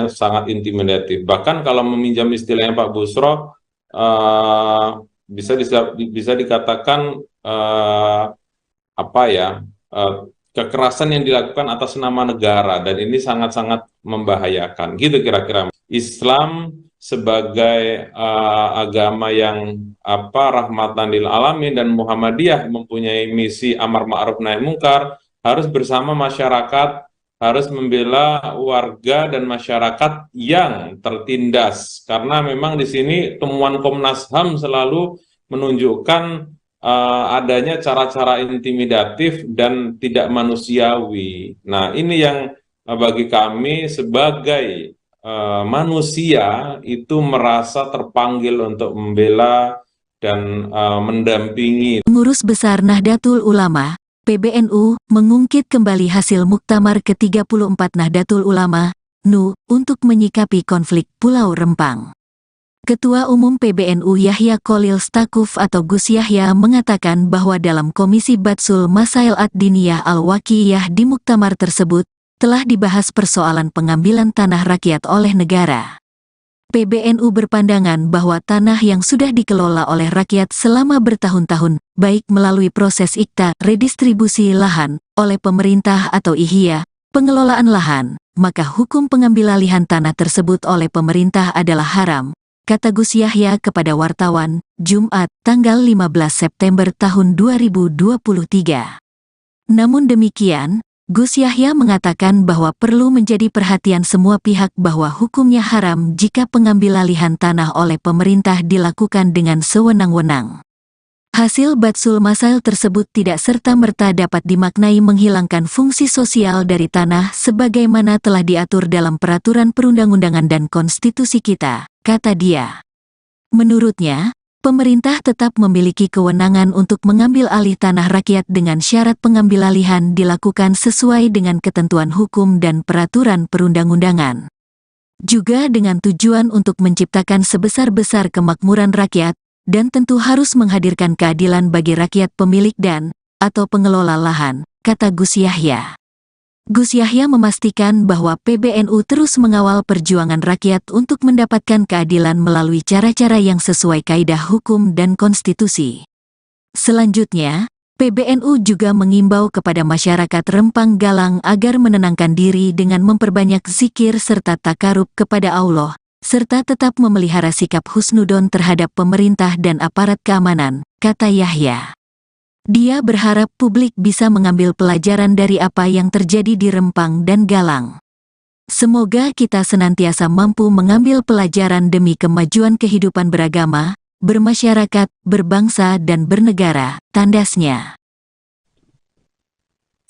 sangat intimidatif. Bahkan kalau meminjam istilahnya Pak Busro, bisa dikatakan kekerasan yang dilakukan atas nama negara, dan ini sangat-sangat membahayakan. Gitu kira-kira. Islam sebagai agama yang rahmatan lil alamin, dan Muhammadiyah mempunyai misi amar ma'ruf nahi munkar, harus bersama masyarakat, harus membela warga dan masyarakat yang tertindas. Karena memang di sini temuan Komnas HAM selalu menunjukkan adanya cara-cara intimidatif dan tidak manusiawi. Nah, ini yang bagi kami sebagai manusia itu merasa terpanggil untuk membela dan mendampingi. Pengurus Besar Nahdlatul Ulama, PBNU, mengungkit kembali hasil Muktamar ke-34 Nahdlatul Ulama, NU, untuk menyikapi konflik Pulau Rempang. Ketua Umum PBNU Yahya Kholil Stakuf atau Gus Yahya mengatakan bahwa dalam Komisi Batsul Masail Ad-Diniyah Al-Waqiyah di muktamar tersebut, telah dibahas persoalan pengambilan tanah rakyat oleh negara. PBNU berpandangan bahwa tanah yang sudah dikelola oleh rakyat selama bertahun-tahun, baik melalui proses IKTA, redistribusi lahan, oleh pemerintah atau IHIA, pengelolaan lahan, maka hukum pengambilalihan tanah tersebut oleh pemerintah adalah haram, kata Gus Yahya kepada wartawan, Jumat, tanggal 15 September tahun 2023. Namun demikian, Gus Yahya mengatakan bahwa perlu menjadi perhatian semua pihak bahwa hukumnya haram jika pengambilalihan tanah oleh pemerintah dilakukan dengan sewenang-wenang. Hasil Batsul Masail tersebut tidak serta-merta dapat dimaknai menghilangkan fungsi sosial dari tanah sebagaimana telah diatur dalam peraturan perundang-undangan dan konstitusi kita, kata dia. Menurutnya, pemerintah tetap memiliki kewenangan untuk mengambil alih tanah rakyat dengan syarat pengambilalihan dilakukan sesuai dengan ketentuan hukum dan peraturan perundang-undangan. Juga dengan tujuan untuk menciptakan sebesar-besar kemakmuran rakyat, dan tentu harus menghadirkan keadilan bagi rakyat pemilik atau pengelola lahan, kata Gus Yahya. Gus Yahya memastikan bahwa PBNU terus mengawal perjuangan rakyat untuk mendapatkan keadilan melalui cara-cara yang sesuai kaidah hukum dan konstitusi. Selanjutnya, PBNU juga mengimbau kepada masyarakat Rempang Galang agar menenangkan diri dengan memperbanyak zikir serta takarub kepada Allah, serta tetap memelihara sikap husnudon terhadap pemerintah dan aparat keamanan, kata Yahya. Dia berharap publik bisa mengambil pelajaran dari apa yang terjadi di Rempang dan Galang. Semoga kita senantiasa mampu mengambil pelajaran demi kemajuan kehidupan beragama, bermasyarakat, berbangsa dan bernegara, tandasnya.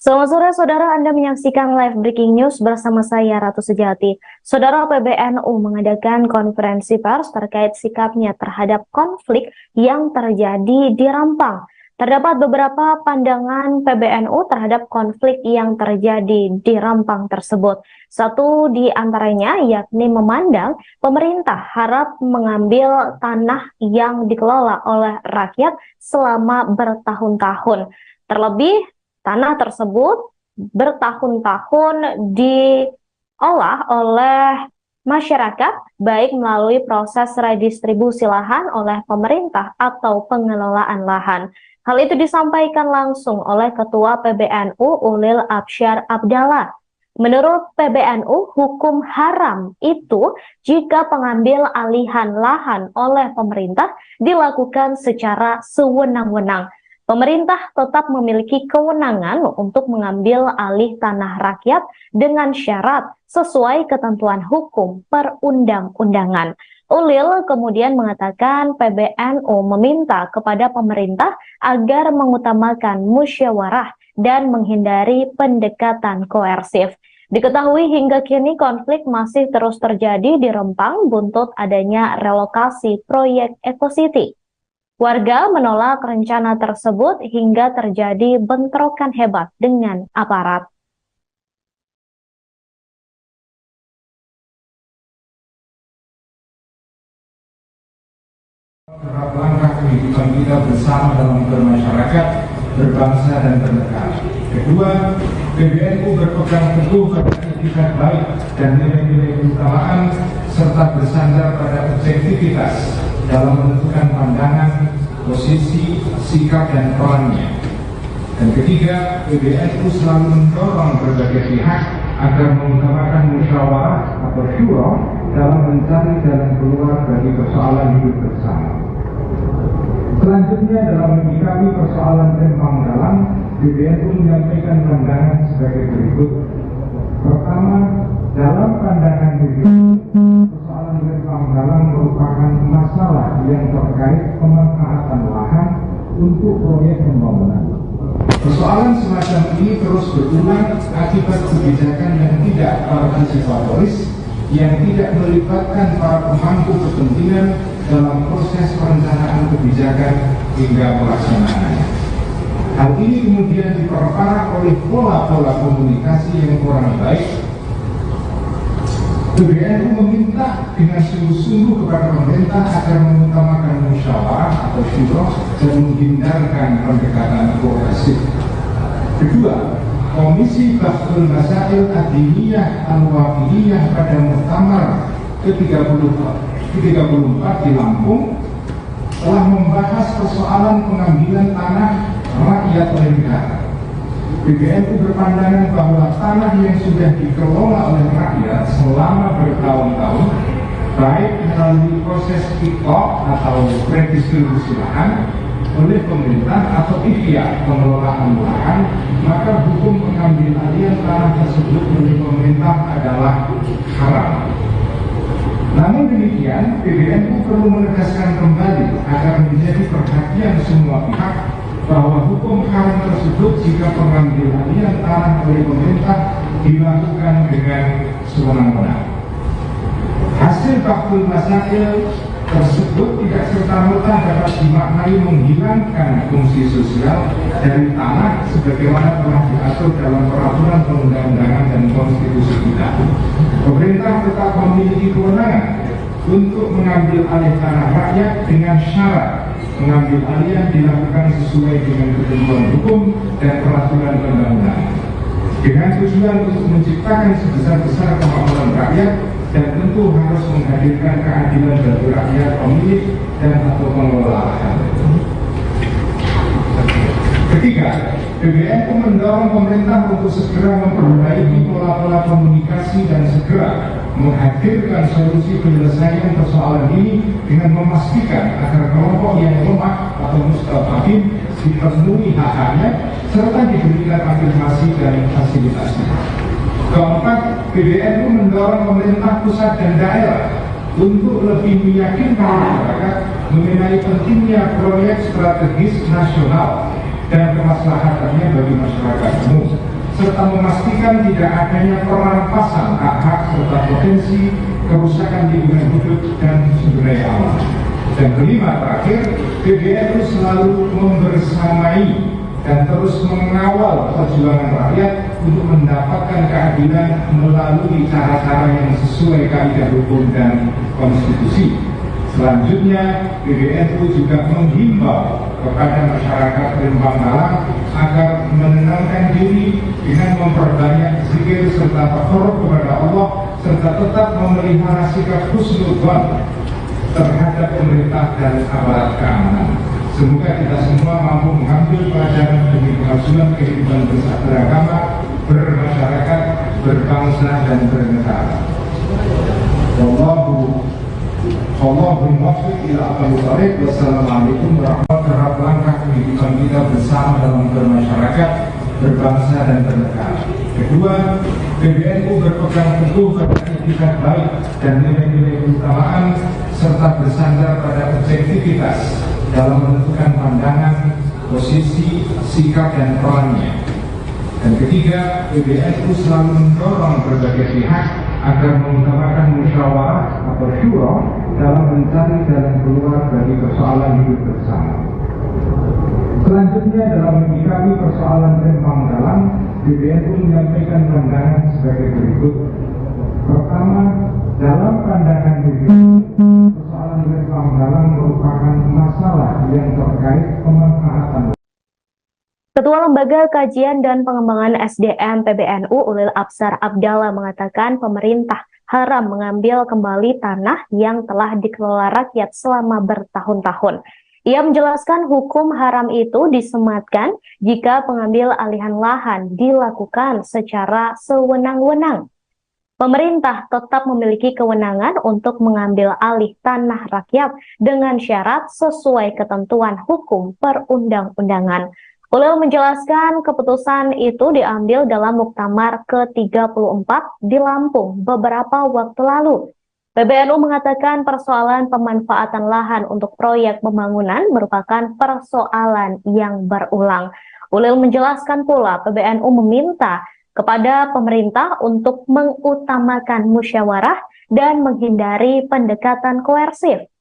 Selamat sore saudara, Anda menyaksikan live breaking news bersama saya Ratu Sejati. Saudara, PBNU mengadakan konferensi pers terkait sikapnya terhadap konflik yang terjadi di Rempang. Terdapat beberapa pandangan PBNU terhadap konflik yang terjadi di Rempang tersebut. Satu di antaranya yakni memandang pemerintah harap mengambil tanah yang dikelola oleh rakyat selama bertahun-tahun. Terlebih, tanah tersebut bertahun-tahun diolah oleh masyarakat, baik melalui proses redistribusi lahan oleh pemerintah atau pengelolaan lahan. Hal itu disampaikan langsung oleh Ketua PBNU Ulil Absyar Abdallah. Menurut PBNU, hukum haram itu jika pengambil alihan lahan oleh pemerintah dilakukan secara sewenang-wenang. Pemerintah tetap memiliki kewenangan untuk mengambil alih tanah rakyat dengan syarat sesuai ketentuan hukum perundang-undangan. Ulil kemudian mengatakan PBNU meminta kepada pemerintah agar mengutamakan musyawarah dan menghindari pendekatan koersif. Diketahui hingga kini konflik masih terus terjadi di Rempang buntut adanya relokasi proyek Ecocity. Warga menolak rencana tersebut hingga terjadi bentrokan hebat dengan aparat. Terhadap langkah kehidupan kita bersama dalam bermasyarakat, berbangsa dan bernegara. Kedua, PBNU berpegang teguh pada etikat baik dan nilai-nilai keutamaan serta bersandar pada objektivitas dalam menentukan pandangan, posisi, sikap dan perannya. Dan ketiga, PBNU selalu mendorong berbagai pihak agar mengutamakan musyawarah atau syura dalam mencari jalan keluar dari persoalan hidup bersama. Selanjutnya, dalam menyikapi persoalan Rempang Galang, PBNU menyampaikan pandangan sebagai berikut. Pertama, dalam pandangan PBNU, persoalan Rempang Galang merupakan masalah yang terkait pemanfaatan lahan untuk proyek pembangunan. Persoalan semacam ini terus berulang akibat kebijakan yang tidak partisipatoris, yang tidak melibatkan para pemangku kepentingan dalam proses perencanaan kebijakan hingga pelaksanaannya. Hal ini kemudian diperparah oleh pola-pola komunikasi yang kurang baik PBNU meminta dengan sungguh-sungguh kepada pemerintah agar mengutamakan musyawarah atau syura dan menghindarkan pendekatan koerasif. Kedua, Komisi Bahsul Masail Adiniyah Al-Wafidiyah pada Muktamar ke-34 di Lampung telah membahas persoalan pengambilan tanah rakyat oleh negara. PBNU berpandangan bahwa tanah yang sudah dikelola oleh rakyat selama bertahun-tahun, baik melalui proses kick-off atau redistribusi lahan oleh pemerintah atau ikhtiar pengelolaan lahan, maka hukum pengambil alihan tanah tersebut oleh pemerintah adalah haram. Namun demikian, PBNU perlu menegaskan kembali agar menjadi perhatian semua pihak bahwa hukum haram tersebut jika pengambil alihan tanah oleh pemerintah dilakukan dengan sewenang-wenang. Hasil Bahsul Masail tersebut tidak serta-merta dapat dimaknai menghilangkan fungsi sosial dari tanah sebagaimana telah diatur dalam peraturan perundang-undangan dan konstitusi kita. Pemerintah tetap memiliki kewenangan untuk mengambil alih tanah rakyat dengan syarat mengambil alih dilakukan sesuai dengan ketentuan hukum dan peraturan perundang-undangan, dengan tujuan untuk menciptakan sebesar-besar kemakmuran rakyat dan tentu harus menghadirkan keadilan bagi rakyat pemilik dan atau pengelola lahan. Ketiga, PBNU mendorong pemerintah untuk segera memperbaiki pola-pola komunikasi dan segera menghadirkan solusi penyelesaian persoalan ini dengan memastikan agar kelompok yang lemah atau mustadafin dipenuhi hak-haknya serta diberikan afirmasi dan fasilitasi. Keempat, PBNU mendorong pemerintah pusat dan daerah untuk lebih meyakinkan masyarakat mengenai pentingnya proyek strategis nasional dan kemaslahatannya bagi masyarakat umum, serta memastikan tidak adanya perampasan hak-hak serta potensi kerusakan lingkungan hidup dan sumber daya alam. Dan kelima, terakhir, PBNU selalu membersamai dan terus mengawal perjuangan rakyat untuk mendapatkan keadilan melalui cara-cara yang sesuai kaidah hukum dan konstitusi. Selanjutnya, PBNU juga menghimbau kepada masyarakat Rembang Malang agar menenangkan diri dengan memperbanyak zikir serta takarrub kepada Allah serta tetap memelihara sikap husnudzon terhadap pemerintah dan aparat keamanan. Semoga kita semua mampu mengambil pelajaran demi kemaksulan kehidupan beragama, bermasyarakat, berbangsa dan bernegara. Allahumma muwaffiq ila aqwamit thoriq. Wassalamualaikum warahmatullahi wabarakatuh. Langkah kehidupan kita bersama dalam bermasyarakat, berbangsa dan bernegara. Kedua, PBNU berpegang teguh pada etikat baik dan nilai-nilai keutamaan serta bersandar pada objektivitas dalam menentukan pandangan, posisi, sikap dan perannya. Dan ketiga, PBNU selalu mendorong berbagai pihak agar mengutamakan musyawarah atau syura dalam mencari jalan keluar dari persoalan hidup bersama. Selanjutnya, dalam menyikapi persoalan Rembang Dalam, PBNU menyampaikan pandangan sebagai berikut. Pertama, dalam pandangan PBNU, persoalan Rembang Dalam merupakan masalah yang terkait pemanfaatan. Ketua Lembaga Kajian dan Pengembangan SDM PBNU Ulil Absar Abdallah mengatakan pemerintah haram mengambil kembali tanah yang telah dikelola rakyat selama bertahun-tahun. Ia menjelaskan hukum haram itu disematkan jika pengambil alihan lahan dilakukan secara sewenang-wenang. Pemerintah tetap memiliki kewenangan untuk mengambil alih tanah rakyat dengan syarat sesuai ketentuan hukum perundang-undangan. Ulil menjelaskan keputusan itu diambil dalam Muktamar ke-34 di Lampung beberapa waktu lalu. PBNU mengatakan persoalan pemanfaatan lahan untuk proyek pembangunan merupakan persoalan yang berulang. Ulil menjelaskan pula PBNU meminta kepada pemerintah untuk mengutamakan musyawarah dan menghindari pendekatan koersif.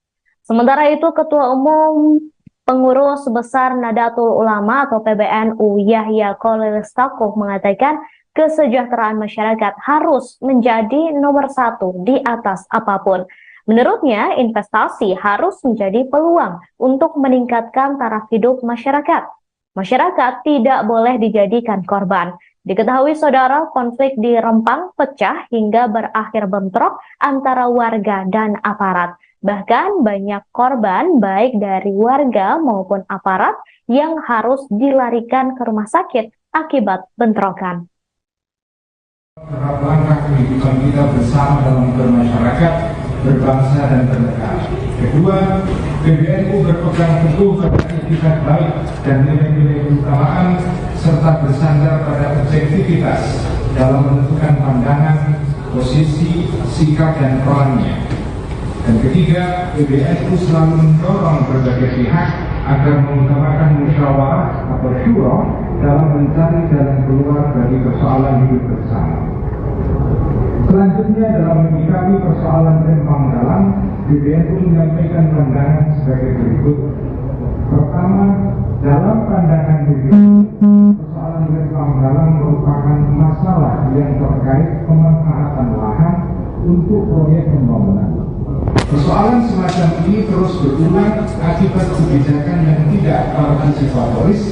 Sementara itu, Ketua Umum Pengurus Besar Nahdlatul Ulama atau PBNU Yahya Khalil Stakuf mengatakan kesejahteraan masyarakat harus menjadi nomor satu di atas apapun. Menurutnya, investasi harus menjadi peluang untuk meningkatkan taraf hidup masyarakat. Masyarakat tidak boleh dijadikan korban. Diketahui saudara, konflik di Rempang pecah hingga berakhir bentrok antara warga dan aparat. Bahkan banyak korban baik dari warga maupun aparat yang harus dilarikan ke rumah sakit akibat bentrokan. Langkah kehidupan kita bersama dalam bermasyarakat, berbangsa dan bernegara. Kedua, PBNU berpegang teguh pada etikat baik dan nilai-nilai keutamaan serta bersandar pada objektivitas dalam menentukan pandangan, posisi, sikap dan perannya. Dan ketiga, PBNU selalu mendorong berbagai pihak agar mengutamakan musyawarah atau syura dalam mencari jalan keluar dari persoalan hidup bersama. Selanjutnya, dalam menyikapi persoalan Rempang Dalam, PBNU menyampaikan pandangan sebagai berikut. Pertama, dalam pandangan PBNU, persoalan Rempang Dalam merupakan masalah yang terkait pemanfaatan lahan untuk proyek pembangunan. Persoalan semacam ini terus berulang akibat kebijakan yang tidak partisipatoris,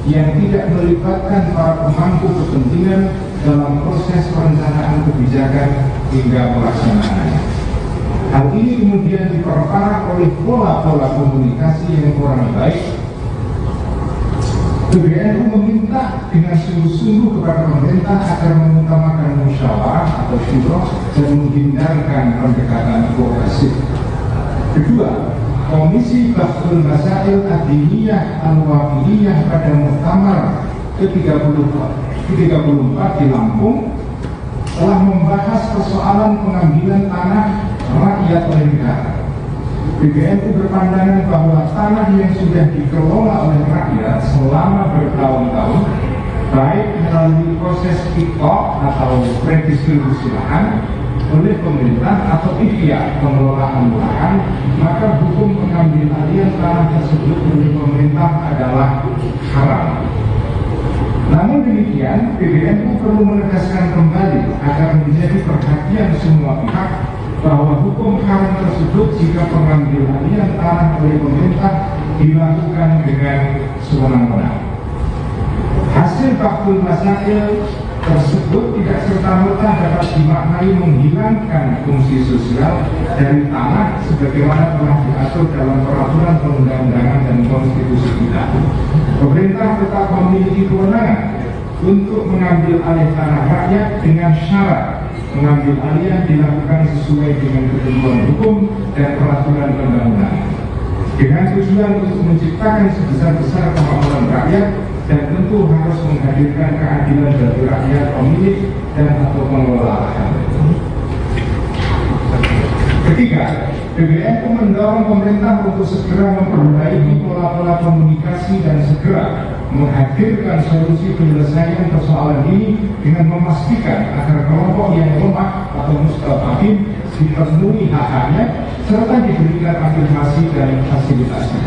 yang tidak melibatkan para pemangku kepentingan dalam proses perencanaan kebijakan hingga pelaksanaannya. Hal ini kemudian diperparah oleh pola-pola komunikasi yang kurang baik. PBNU meminta dengan sungguh-sungguh kepada pemerintah agar mengutamakan musyawarah atau syura dan menghindarkan pendekatan progresif. Kedua, Komisi Bahsul Masail Ad-Diniyah Al-Wafidiyah pada Muktamar ke-34 di Lampung telah membahas persoalan pengambilan tanah rakyat oleh negara. PBNU berpandangan bahwa tanah yang sudah dikelola oleh rakyat selama bertahun-tahun, baik melalui proses kick-off atau redistribusi lahan oleh pemerintah atau ikhtiar pengelolaan lahan, maka hukum pengambil alihan tanah tersebut oleh pemerintah adalah haram. Namun demikian, PBNU perlu menegaskan kembali agar menjadi perhatian semua pihak bahwa hukum haram tersebut jika pengambil alihan tanah oleh pemerintah dilakukan dengan sewenang-wenang. Hasil Bahsul Masail tersebut tidak serta-merta dapat dimaknai menghilangkan fungsi sosial dari tanah sebagaimana telah diatur dalam peraturan perundang-undangan dan konstitusi kita. Pemerintah tetap memiliki kewenangan untuk mengambil alih tanah rakyat dengan syarat mengambil alih dilakukan sesuai dengan ketentuan hukum dan peraturan perundang-undangan, dengan tujuan untuk menciptakan sebesar-besar kemakmuran rakyat dan tentu harus menghadirkan keadilan bagi rakyat pemilik dan atau pengelola lahan. Ketiga, PBNU mendorong pemerintah untuk segera memperbaiki pola-pola komunikasi dan segera menghadirkan solusi penyelesaian persoalan ini dengan memastikan agar kelompok yang lemah atau mustafafin dipenuhi hak-haknya serta diberikan afirmasi dan fasilitasi.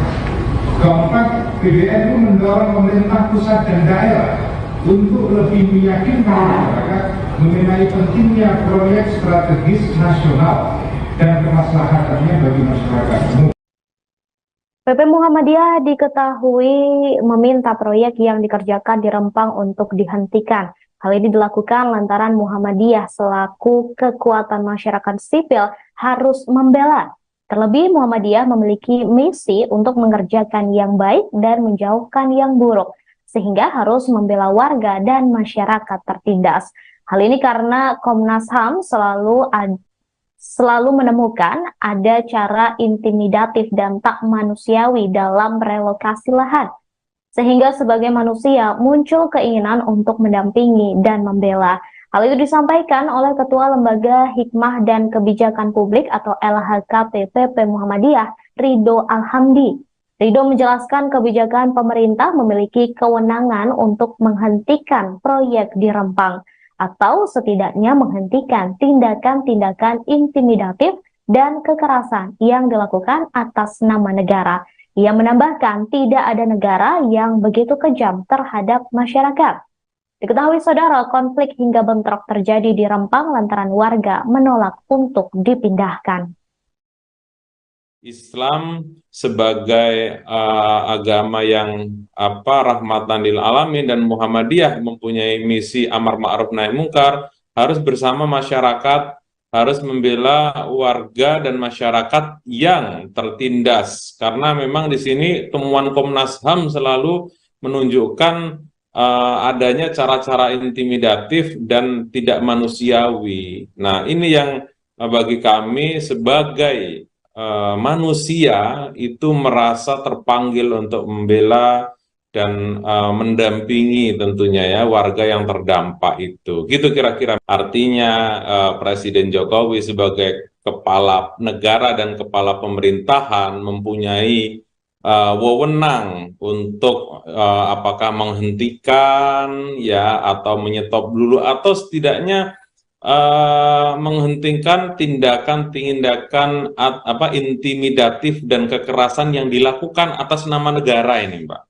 Keempat, PBNU mendorong pemerintah pusat dan daerah untuk lebih meyakinkan masyarakat mengenai pentingnya proyek strategis nasional dan kemaslahatannya bagi masyarakat umum. PP Muhammadiyah diketahui meminta proyek yang dikerjakan di Rempang untuk dihentikan. Hal ini dilakukan lantaran Muhammadiyah selaku kekuatan masyarakat sipil harus membela. Terlebih Muhammadiyah memiliki misi untuk mengerjakan yang baik dan menjauhkan yang buruk, sehingga harus membela warga dan masyarakat tertindas. Hal ini karena Komnas HAM selalu menemukan ada cara intimidatif dan tak manusiawi dalam relokasi lahan. Sehingga sebagai manusia muncul keinginan untuk mendampingi dan membela. Hal itu disampaikan oleh Ketua Lembaga Hikmah dan Kebijakan Publik atau LHKP PP Muhammadiyah, Ridho Alhamdi. Ridho menjelaskan kebijakan pemerintah memiliki kewenangan untuk menghentikan proyek di Rempang, atau setidaknya menghentikan tindakan-tindakan intimidatif dan kekerasan yang dilakukan atas nama negara. Ia menambahkan tidak ada negara yang begitu kejam terhadap masyarakat. Diketahui saudara, konflik hingga bentrok terjadi di Rempang lantaran warga menolak untuk dipindahkan. Islam sebagai agama yang rahmatan lil alamin, dan Muhammadiyah mempunyai misi amar ma'ruf nahi mungkar, harus bersama masyarakat, harus membela warga dan masyarakat yang tertindas. Karena memang di sini temuan Komnas HAM selalu menunjukkan adanya cara-cara intimidatif dan tidak manusiawi. Nah, ini yang bagi kami sebagai manusia itu merasa terpanggil untuk membela dan mendampingi tentunya ya warga yang terdampak itu. Gitu kira-kira. Artinya Presiden Jokowi sebagai kepala negara dan kepala pemerintahan mempunyai wewenang untuk apakah menghentikan ya atau menyetop dulu, atau setidaknya menghentikan tindakan-tindakan intimidatif dan kekerasan yang dilakukan atas nama negara ini, Mbak.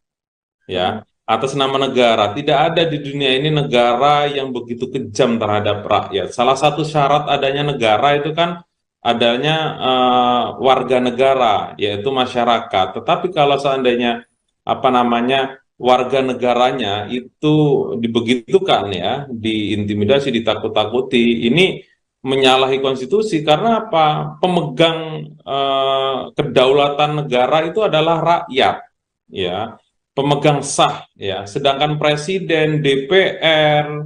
Ya, atas nama negara. Tidak ada di dunia ini negara yang begitu kejam terhadap rakyat. Salah satu syarat adanya negara itu kan adanya warga negara, yaitu masyarakat. Tetapi kalau seandainya warga negaranya itu dibegitukan ya, diintimidasi, ditakut-takuti, ini menyalahi konstitusi. Karena apa? Pemegang kedaulatan negara itu adalah rakyat, ya, pemegang sah, ya. Sedangkan presiden, DPR,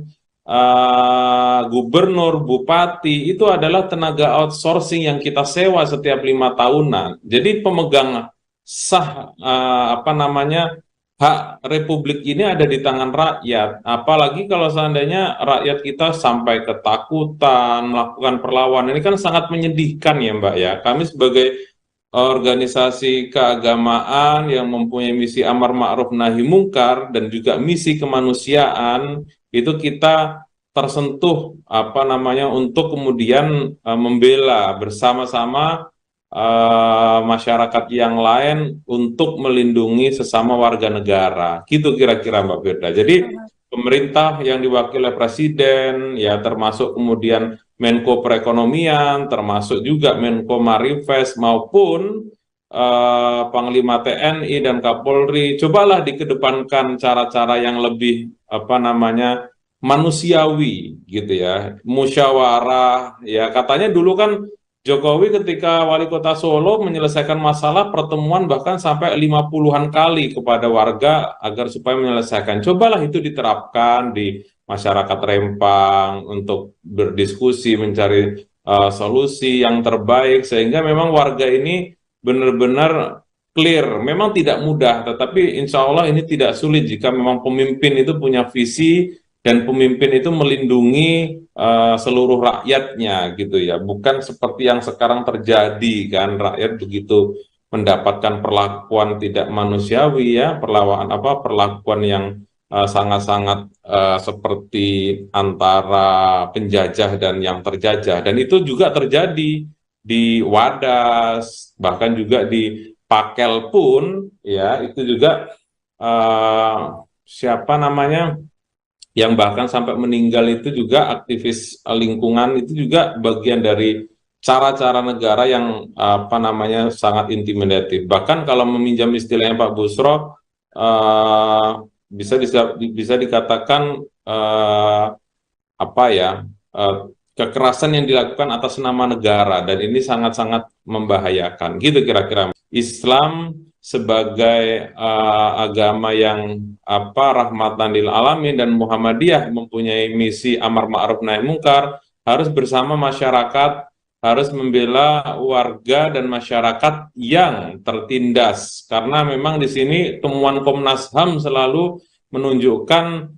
gubernur, bupati itu adalah tenaga outsourcing yang kita sewa setiap 5 tahunan. Jadi pemegang sah hak republik ini ada di tangan rakyat. Apalagi kalau seandainya rakyat kita sampai ketakutan, melakukan perlawanan, ini kan sangat menyedihkan ya Mbak ya. Kami sebagai organisasi keagamaan yang mempunyai misi amar ma'ruf nahi mungkar dan juga misi kemanusiaan, itu kita tersentuh untuk kemudian membela bersama-sama masyarakat yang lain untuk melindungi sesama warga negara. Gitu kira-kira Mbak Firda. Jadi pemerintah yang diwakili oleh presiden, ya termasuk kemudian Menko Perekonomian, termasuk juga Menko Marifest maupun Panglima TNI dan Kapolri, cobalah dikedepankan cara-cara yang lebih manusiawi gitu ya, musyawarah ya. Katanya dulu kan Jokowi ketika wali kota Solo menyelesaikan masalah pertemuan bahkan sampai 50-an kali kepada warga agar supaya menyelesaikan. Cobalah itu diterapkan di masyarakat Rempang untuk berdiskusi, mencari solusi yang terbaik, sehingga memang warga ini benar-benar clear. Memang tidak mudah, tetapi insya Allah ini tidak sulit jika memang pemimpin itu punya visi dan pemimpin itu melindungi seluruh rakyatnya gitu ya. Bukan seperti yang sekarang terjadi kan, rakyat begitu mendapatkan perlakuan tidak manusiawi ya, perlakuan yang sangat-sangat seperti antara penjajah dan yang terjajah. Dan itu juga terjadi di Wadas, bahkan juga di Pakel pun ya, itu juga yang bahkan sampai meninggal itu juga aktivis lingkungan, itu juga bagian dari cara-cara negara yang sangat intimidatif. Bahkan kalau meminjam istilahnya Pak Busro, bisa dikatakan kekerasan yang dilakukan atas nama negara, dan ini sangat-sangat membahayakan. Gitu kira-kira. Islam sebagai agama yang rahmatan lil alamin, dan Muhammadiyah mempunyai misi amar ma'ruf nahi mungkar, harus bersama masyarakat, harus membela warga dan masyarakat yang tertindas. Karena memang di sini temuan Komnas HAM selalu menunjukkan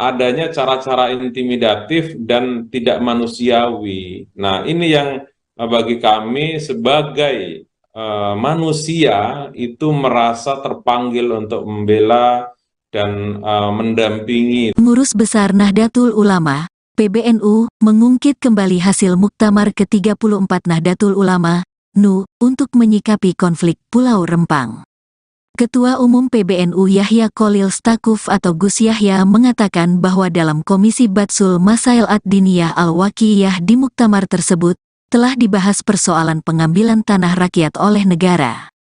adanya cara-cara intimidatif dan tidak manusiawi. Nah, ini yang bagi kami sebagai manusia itu merasa terpanggil untuk membela dan mendampingi. Pengurus Besar Nahdlatul Ulama, PBNU, mengungkit kembali hasil Muktamar ke-34 Nahdlatul Ulama, NU, untuk menyikapi konflik Pulau Rempang. Ketua Umum PBNU Yahya Kholil Stakuf atau Gus Yahya mengatakan bahwa dalam Komisi Batsul Masail Ad-Diniyah Al-Waqiyah di muktamar tersebut, telah dibahas persoalan pengambilan tanah rakyat oleh negara.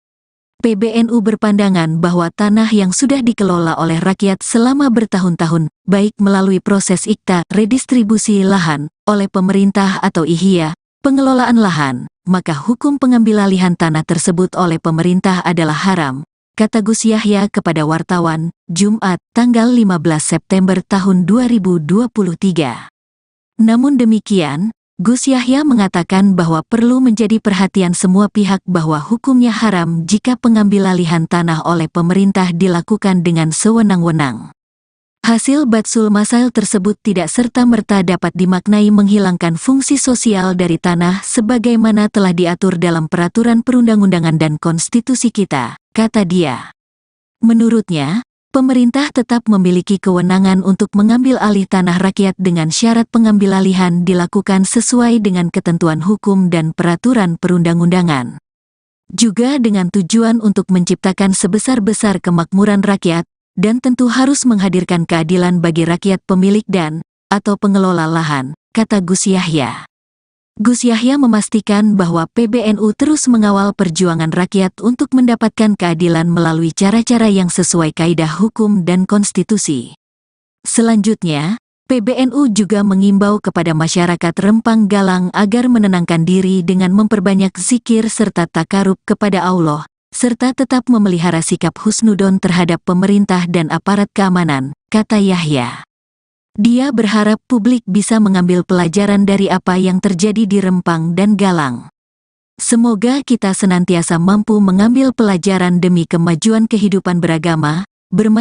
PBNU berpandangan bahwa tanah yang sudah dikelola oleh rakyat selama bertahun-tahun, baik melalui proses IKTA, redistribusi lahan, oleh pemerintah atau IHYA, pengelolaan lahan, maka hukum pengambilalihan tanah tersebut oleh pemerintah adalah haram, kata Gus Yahya kepada wartawan, Jumat, tanggal 15 September tahun 2023. Namun demikian, Gus Yahya mengatakan bahwa perlu menjadi perhatian semua pihak bahwa hukumnya haram jika pengambilalihan tanah oleh pemerintah dilakukan dengan sewenang-wenang. Hasil Batsul Masail tersebut tidak serta-merta dapat dimaknai menghilangkan fungsi sosial dari tanah sebagaimana telah diatur dalam peraturan perundang-undangan dan konstitusi kita, kata dia. Menurutnya, pemerintah tetap memiliki kewenangan untuk mengambil alih tanah rakyat dengan syarat pengambilalihan dilakukan sesuai dengan ketentuan hukum dan peraturan perundang-undangan. Juga dengan tujuan untuk menciptakan sebesar-besar kemakmuran rakyat, dan tentu harus menghadirkan keadilan bagi rakyat pemilik atau pengelola lahan, kata Gus Yahya. Gus Yahya memastikan bahwa PBNU terus mengawal perjuangan rakyat untuk mendapatkan keadilan melalui cara-cara yang sesuai kaidah hukum dan konstitusi. Selanjutnya, PBNU juga mengimbau kepada masyarakat Rempang Galang agar menenangkan diri dengan memperbanyak zikir serta takarub kepada Allah, serta tetap memelihara sikap husnudon terhadap pemerintah dan aparat keamanan, kata Yahya. Dia berharap publik bisa mengambil pelajaran dari apa yang terjadi di Rempang dan Galang. Semoga kita senantiasa mampu mengambil pelajaran demi kemajuan kehidupan beragama, bermasyarakat,